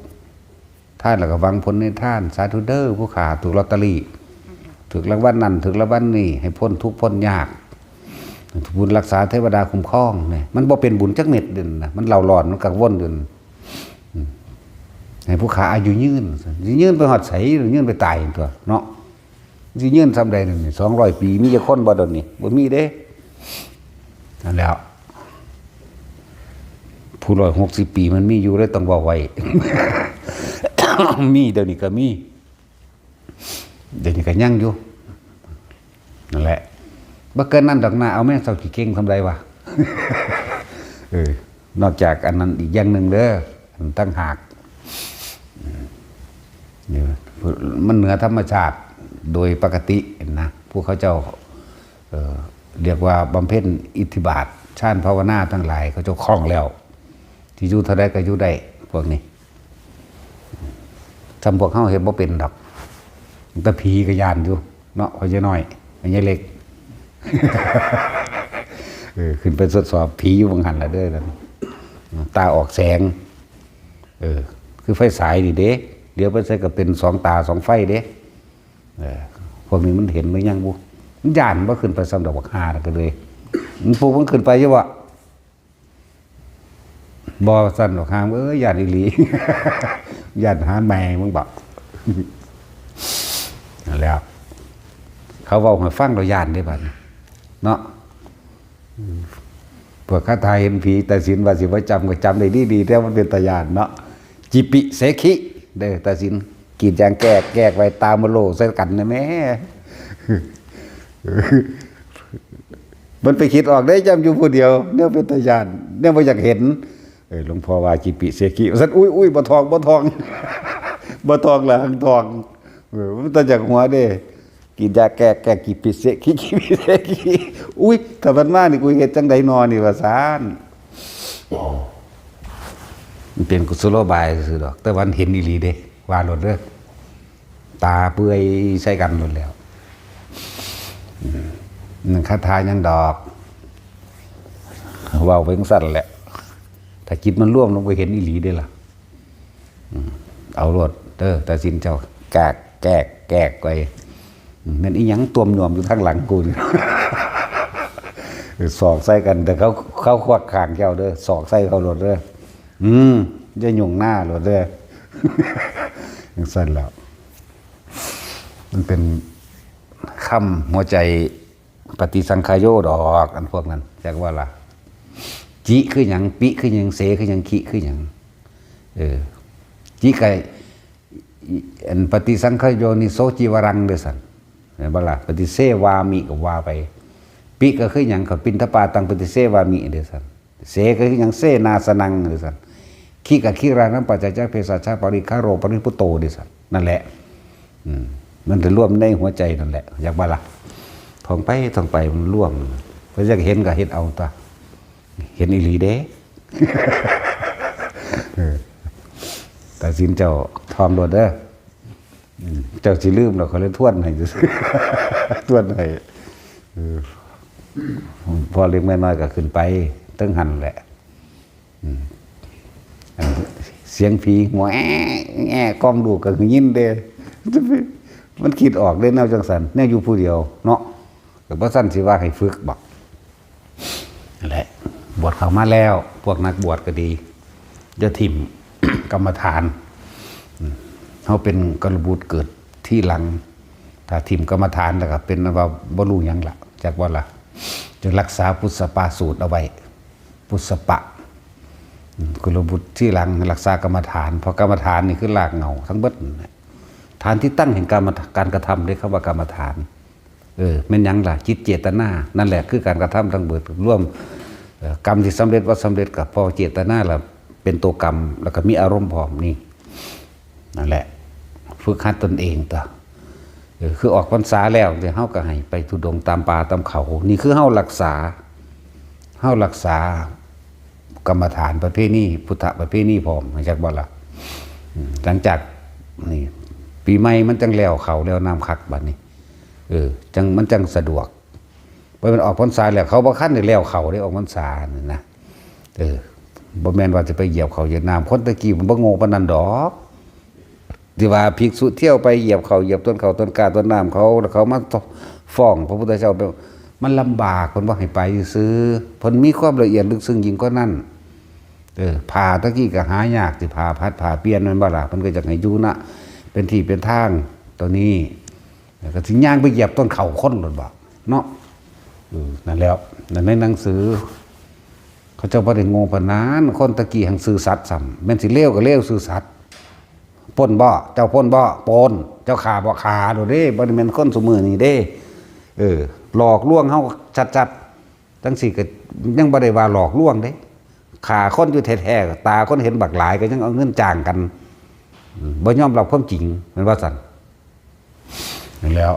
ท่านแล้วก็หวังผลในท่านสาธุเด้อผู้ขาถูกลอตเตอรี่ถูกรางวัลนั้นถูกรางวัลนี้ให้พ้นทุกข์พ้นยากบุญรักษาเทวดาคุ้มครองเนี่ยมันบ่เป็นบุญจักเม็ดเด่นนะมันเล่าหลอนมันกังวลอยู่ให้ผู้ขาอายุยืนไปหอดใสหรือยืนไปตายตัวเนาะสิยืนซ้ำใดหนึ่ง200 ปีมีจะคนบ่ดอนนี่บ่มีเด้นั่นแล้วผู้160 ปีมันมีอยู่เลยต้องบอกไว้ มีเดี๋ยวนี้ก็มีเดี๋ยวนี้ก็ยังอยู่นั่นแหละบ่เกินนั่นดอกหน้าเอาแม่เศร้าขี้เก่งทำไรวะ นอกจากอันนั้นอีกอย่างหนึ่งเด้อตั้งหากมันเหนือธรรมชาติ โดยปกตินะพวกเขาเจ้าเรียกว่าบำเพ็ญอิทธิบาทฌานภาวนาทั้งหลายเขาเจ้าคล่องแล้วที่อยู่เท่าใดก็อยู่ได้พวกนี้ทำพวกเขาเห็นบ่เป็นดอกแต่ผีก็ยานอยู่เนาะพอจะน้อยอันนี้เล็ก ขึ้นไปทดสอบผีอยู่บางหันละเด้อนั่นตาออกแสงคือไฟฉายดิเด้เดี๋ยวไปใส่ก็เป็น2 ตา 2 ไฟเด้พวกนี้มันเห็นหรือยังบุมันย่านว่าขึ้นไปสำหรับบักฮาก็เลยมันพวกมันขึ้นไปใช่ปะบอสั่นบักฮาย่านอีหลี ย่านหาแมงมึงบอกแล้วเขาบอกให้ฟังเราย่านได้บ้างเนาะพวกข้าไทยเห็นผีแต่สินว่าสิว่าจำก็จำได้ดีแต่มันเป็นตายานเนาะจิปิเสขิเด้อแต่สินกีดยางแก้ไว้ตามโลใส่กันนะแม่มันไปคิดออกได้จำอยู่ผู้เดียวเนี่ยเป็นตายานเนี่ยบ่อยากเห็นหลวงพ่อว่าจิปิเสขิสันอุ้ยบ่ทองบ่ทองบ่ทองละหังทองมันตะจากหัวเด้กินยาแก้กิปิเสขิอุ้ยถ้ามันมานี่กูเฮ็ดจังได๋นอนี่ว่าซ่านมันเป็นกุศโลบายซื่อดอกแต่วันเห็นอีหลีเด้ว่าโลดเด้อตาเปื่อยใส่กันหมดแล้วนั่นคาถายังดอกเว้าไปจังซั่นแหละถ้าจิตมันร่วมลงไปเห็นอีหลีได้ล่ะเอาโลดเด้อแต่สินเจ้าแกกไว้นั่นอีหยังตวมหน่วมอยู่ทางหลังกูนี่ สอกใส่กันแต่เขาควักข้างแก้วเด้อสอกใส่เขาโลดเด้อจะหยุ่งหน้าโลดเด้อ จังซั่นแล้วมันเป็นคำหัวใจปฏิสังขายโยดอกอันพวกนั้นจากว่าล่ะจิคือหยังปิคือหยังเสคือหยังขิคือหยังจิไกอันปฏิสังขายโยนิโสจิวรังเด้อสั่นเห็นบ่ล่ะปฏิเสวามิก็ว่าไปปิก็คือหยังก็ปินทปาตังปฏิเสวามิเด้อสั่นเสก็คือหยังเสนาสนังเด้อสั่นขิก็ขิรานังปัจจจเพสัชชะปริคาโรปริพุตโตเด้อสั่นนั่นแหละมันจะร่วมในหัวใจนั่นแหละอยากบ่ล่ะท่องไปมันร่วมเพิ่นอยากเห็นก็เฮ็ดเอาตาเห็นอีหลีเด้ แต่สินเจ้าทองโดดเด้อเจ้าสิลืมแล้วเขาเลยทวนให้ทวนให้พอเล็กน้อยก็ขึ้นไปตึ้งหันแหละเสียงผีหัวแง่กล้องดูก็คือยินเด้มันคิดออกเด้แนวจังสันแนวอยู่ผู้เดียวเนาะก็บ่ซั่นสิว่าให้ฝึกบักนั่นแหละบวชเข้ามาแล้วพวกนักบวชก็ดีจะถิ่ม กรรมฐานเขาเป็นกระบุตรเกิดที่หลังถ้าถิ่มกรรมฐานแล้วก็เป็นว่าบ่รู้หยังละจากว่าละจะรักษาพุทธปาสูตรเอาไว้พุทธปะกระบุตรที่หลังรักษากรรมฐานเพราะกรรมฐานนี่คือรากเหง้าทั้งเบิดฐานที่ตั้งแห่งการกระทำได้คำว่ากรรมฐานแม่นหยังล่ะจิตเจตนานั่นแหละคือการกระทำทั้งเบิดร่วมกรรมที่สำเร็จว่าสำเร็จกับพอเจตนาแล้วเป็นตัวกรรมแล้วก็มีอารมณ์พร้อมนี่นั่นแหละฝึกหัดตนเองต่อคือออกพรรษาแล้วเดี๋ยวเฮาก็ให้ไปทุดงตามป่าตามเขานี่คือเฮารักษากรรมฐานประเภทนี้พุทธประเภทนี้พร้อมจักบ่ล่ะหลังจากนี่ปีใหม่มันจังแล้วเขาแล้วน้ำคักบัดนี้จังมันจังสะดวกเพราะมันออกพรรษาแล้วเขาบ่คันได้แล้วเขาได้ออกพรรษานี่นะบ่แม่นว่าจะไปเหยียบเขาเหยียบน้ำคนตะกี้มันบ่โง่ปานนั้นดอกที่ว่าภิกษุเที่ยวไปเหยียบเขาเหยียบต้นเขาต้นกาต้นน้ำเขาแล้วเขามาฟ้องพระพุทธเจ้ามันลำบากคนว่าให้ไปซื้อเพิ่นมีความละเอียดลึกซึ้งยิ่งกว่านั้นผ่าตะกี้ก็หายากสิผ่าพัดผ่าเปลี่ยนมันบ่ล่ะเพิ่นก็จะให้อยู่นะเป็นที่เป็นทางตัวนี้ก็สิย่างไปเหยียบต้นเขาคนหลดบ่เนาะนั่นแล้วนั่นในหนังสือเขาเจ้าบ่ได้โง่ปานนั้นคนตะกี้หังซื่อสัตย์ซ้ำแม่นสิเลวก็เลวซื่อสัตย์ปล้นบ่เจ้าปล้นบ่ปล้นเจ้าฆ่าบ่ฆ่าโดดเด้บ่ได้แม่นคนซุมื้อนี้เด้หลอกลวงเฮาชัดๆจังซี่ก็ยังบ่ได้ว่าหลอกลวงเด้ฆ่าคนอยู่แท้ๆตาคนเห็นบักหลายก็ยังเอาเงินจ้างกันบ่ยอมรับความจริงแม่นว่าซั่น แล้ว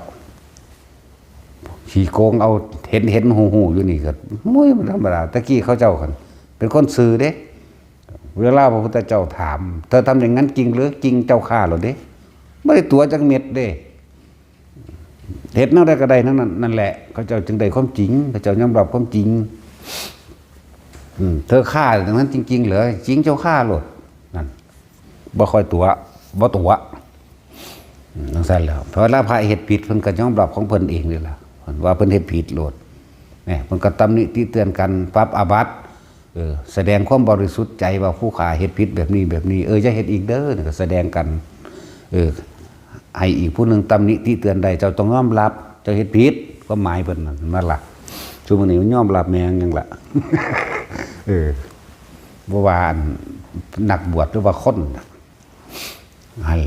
ขี่โกงเอาเห็นหูอยู่นี่ก็มุ้ยมันธรรมดาตะกี้เขาเจ้ากันเป็นคนซื่อเด้เวลาพระพุทธเจ้าถามเธอทำอย่างนั้นจริงหรือจริงเจ้าข้าหรอเด้ไม่ได้ตัวจักเม็ดเด้เห็ดนั่นได้ก็ได้นั่นแหละเขาเจ้าจึงได้ความจริงเขาเจ้ายอมรับความจริงเธอฆ่าอย่างนั้นจริงๆเหรอจริงเจ้าฆ่าหลดนั่นบ่ค่อยตัวบ่ตัวนั่นสั่นแล้วเพราะละพระเฮ็ดผิดเพิ่นก็ยอมรับของเพิ่นเองนี่ล่ะว่าเพิ่นเฮ็ดผิดโลดเนี่ยเพิ่นก็ตำหนิติเตือนกันปรับอาบัติแสดงความบริสุทธิ์ใจว่าผู้ฆ่าเฮ็ดผิดแบบนี้อย่าเฮ็ดอีกเด้อก็แสดงกันให้อีกผู้นึงตำหนิติเตือนใดเจ้าต้องยอมรับเจ้าเฮ็ดผิดก็หมายเพิ่นนั่นล่ะซุมื้อนี้มันยอมรับแม่งยังล่ะบ่ว่านักบวชหรือว่าคนให้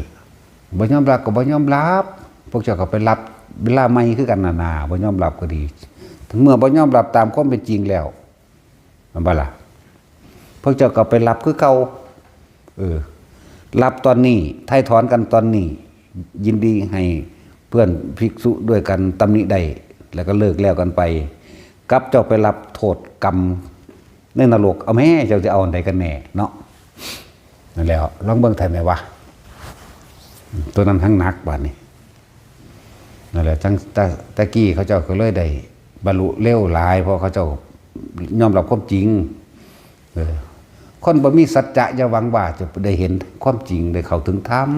บ่ยอมรับก็บ่ยอมรับพวกเจ้าก็ไปรับเวลาใหม่คือกันนาบ่ยอมรับก็ดีถึงเมื่อบ่ยอมรับตามความเป็นจริงแล้วมันบ่ล่ะพวกเจ้าก็ไปรับคือเก่ารับตอนนี้ไถ่ถอนกันตอนนี้ยินดีให้เพื่อนภิกษุด้วยกันตำหนิได้แล้วก็เลิกแล้วกันไปกลับเจ้าไปรับโทษกรรมในนรกเอาแม่เจ้าจะเอาอันใดกันแน่เนาะนั่นแล้วลองเบิ่งไทยไหมวะตัวนั้นทั้งนักบาดนี้นั่นแหละทั้งตะกี้เขาเจ้าก็เลยได้บรรลุเร็วหลายเพราะเขาเจ้ายอมรับความจริงคนบ่มีสัจจะอย่าหวังว่าจะได้เห็นความจริงได้เข้าถึงธรรม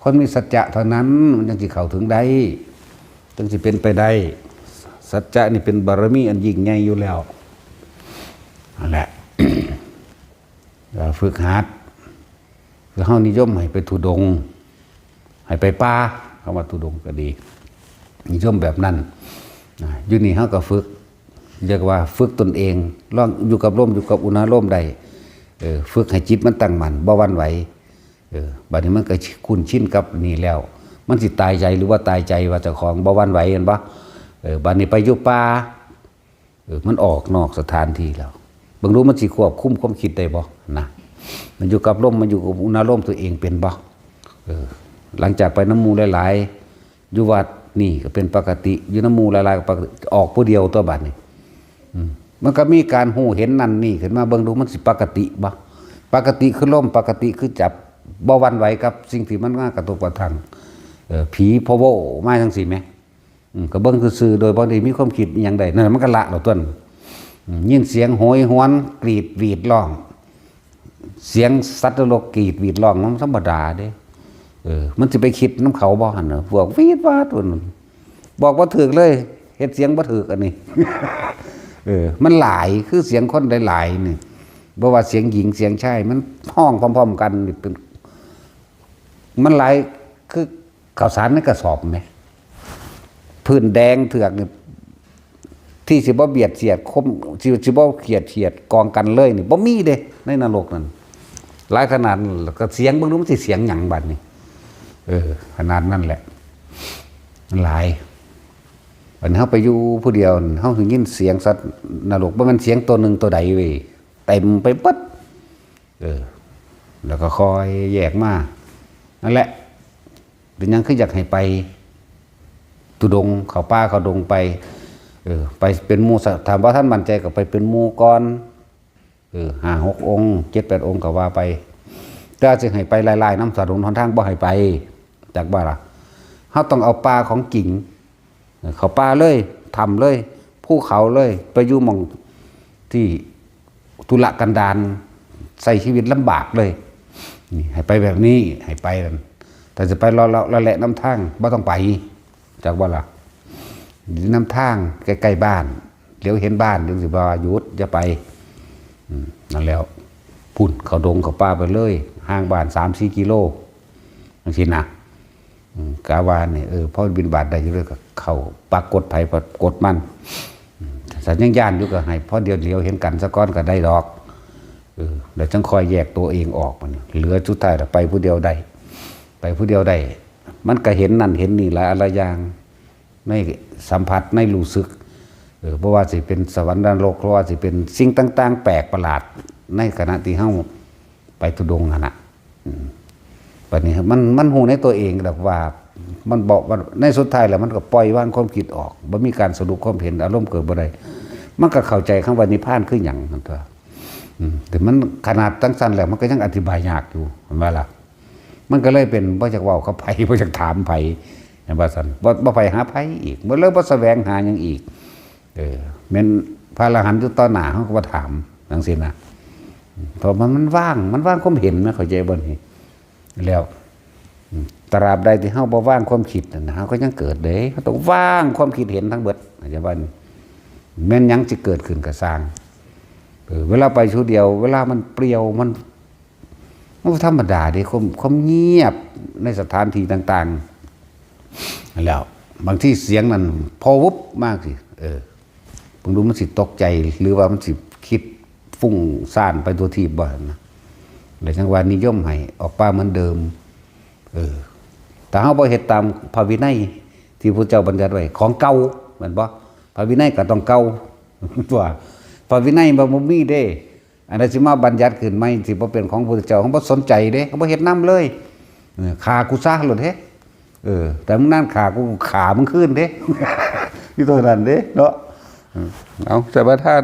คนมีสัจจะเท่านั้นมันจึงสิเข้าถึงได้จึงสิเป็นไปได้สัจจะนี่เป็นบารมีอันยิ่งใหญ่อยู่แล้วนั่นแหละ ฝึกหัดคือเฮานิยมให้ไปธุดงค์ให้ไปป่าคำว่าธุดงค์ก็ดีนิยมแบบนั้นอยู่นี่เฮาก็ฝึกเรียกว่าฝึกตนเองลองอยู่กับลมอยู่กับอุณหภูมิใดฝึกให้จิตมันตั้งมั่นบ่หวั่นไหวบัดนี้มันก็คุ้นชินกับนี่แล้วมันสิตายใจหรือว่าตายใจว่าเจ้าของบ่หวั่นไหวเห็นบ่บัดนี้ไปอยู่ป่ามันออกนอกสถานที่แล้วเบิ่งรู้มันสิควบคุมความคิดได้บ่นะมันอยู่กับลมมันอยู่กับอุณหภูมิตัวเองเป็นบ่หลังจากไปน้ำมูหลายๆอยู่วัดนี่ก็เป็นปกติอยู่น้ำมูหลายๆก็ปกติออกผู้เดียวตัวบัดนี้มันก็มีการหูเห็นนั่นนี่ขึ้นมาเบิ่งดูมันสิปกติบ่ปกติคือลมปกติคือจับบ่หวั่นไหวกับสิ่งที่มันมากระทบกระทั่งผีพะโวมาจังซี่แหมก็เบิ่งซื่อๆโดยบ่ได้มีความคิดอีหยังใดนั่นมันก็ละแล้วต้นยินเสียงโหยหวนกรีดหวีดร้องเสียงสัตว์โลกกรีดหวีดร้องมันธรรมดาเด้มันสิไปคิดน้ำเขาบ่หั่นเนาะพวกวีดวาดตัวนั้นบอกบ่ถูกเลยเฮ็ดเสียงบ่ถูกอันนี้ มันหลายคือเสียงคนหลายๆนี่บ่ว่าเสียงหญิงเสียงชายมันห้องพร้อมๆกันนี่เป็นมันหลายคือข้าวสารในกระสอบแหมพื้นแดงเถือกนี่ที่สิบ่เบียดเสียดคมสิบ่เขียดเฉียดกองกันเลยนี่บ่มีเด้ในนรกนั่นหลายขนาดก็เสียงเบิ่งดูมันสิเสียงหยังบัดนี้ขนาดนั้นแหละมันหลายอันเฮาไปอยู่ผู้เดียวเฮาถึงยินเสียงสัตว์นรกบ่แม่นเสียงตัวหนึ่งตัวใดเว้ยเต็มไปเบิดแล้วก็คอยแยกมานั่นแหละเป็นหยังคืออยากให้ไปตุดงเขาป่าเขาดงไปไปเป็นหมู่ถามว่าท่านมั่นใจก็ไปเป็นหมู่ก่อน5-6 องค์ 7-8 องค์ก็ว่าไปถ้าสิให้ไปหลายๆน้ำสาดงทางบ่ให้ไปจากบ้านล่ะเฮาต้องเอาป่าของจริงเขาป่าเลยทำเลยภูเขาเลยไปอยู่หม่องที่ทุรกันดารใส่ชีวิตลำบากเลยนี่ให้ไปแบบนี้ให้ไปแต่จะไปรอแหละน้ำทางบ่ต้องไปจากบ้านล่ะน้ำทางใกล้ๆบ้านเดี๋ยวเห็นบ้านเดี๋ยวสิบ่หยุดจะไปนั่นแล้วพุ่นเขาดงเขาป่าไปเลยห่างบ้าน 3-4 กิโลจังซี่นะกาวาเนี่ยพอบินบาทได้อยู่เลยก็เข้าปรากฏไผปรากฏมันสัญญาย่านอยู่ก็ให้พอเดียวเดียวเห็นกันซะก่อนก็ได้ดอกแล้วจังคอยแยกตัวเองออกมันเหลือสุดท้ายไปผู้เดียวได้ไปผู้เดียวได้มันก็เห็นนั่นเห็นนี่หลายอะไรอย่างในสัมผัสในรู้สึกเพราะว่าสิเป็นสวรรค์นรกเพราะว่าสิเป็นสิ่งต่างๆแปลกประหลาดในขณะที่เฮาไปทุดงนั่นน่ะ บัดนี้มันฮู้ในตัวเองดอกว่ามันบอกว่าในสุดท้ายแล้วมันก็ปล่อยวางความคิดออกบ่มีการสรุปความเห็นอารมณ์เกิดบ่ได้มันก็เข้าใจคำว่านิพพานคือหยังนั่นตัวแต่มันขนาดตั้งสั้นแล้วมันก็ยังอธิบายยากอยู่เห็นบ่ล่ะมันก็เลยเป็นบ่จักเว้ากับไผบ่จักถามไผเห็นบ่ซั่นบ่ไปหาไผอีกบ่เลยบ่แสวงหาหยังอีกแม่นพระอรหันต์อยู่ต่อหน้าเฮาก็บ่ถามจังซี่นะเพราะมันว่างความเห็นนะเข้าใจบ่นี่แล้วตราบใดที่เฮาบ่ว่างความคิดนั่นเฮาก็ยังเกิดเด้เฮาต้องว่างความคิดเห็นทั้งเบิดเข้าใจบ่นี่แม่นหยังสิเกิดขึ้นก็สร้างเวลาไปชุดเดียวเวลามันเปรี้ยวมันธรรมดาเด้ความเงียบในสถานที่ต่างๆแล้วบางที่เสียงนั้นพอวุบมากสิเพิ่งดูมันสิตกใจหรือว่ามันสิคิดฟุ้งซ่านไปตัวทีบ่นะเลยจังว่านิยมให้ออกป่าเหมือนเดิมแต่เฮาบ่เฮ็ดตามพระวินัยที่พระเจ้าบัญญัติไว้ของเก่าแม่นบ่พระวินัยก็ต้องเก่าว่าพระวินัยบ่มีเด้อันนั้นสิมาบัญญัติขึ้นใหม่สิบ่เป็นของพระเจ้าเฮาบ่สนใจเด้เฮาบ่เฮ็ดนำเลยฆ่ากูซะโลดเด้แต่มึงนั่นฆ่ามึงคืนเด้ที่ตัวนั้นเด้เนาะเอาใส่ประทาน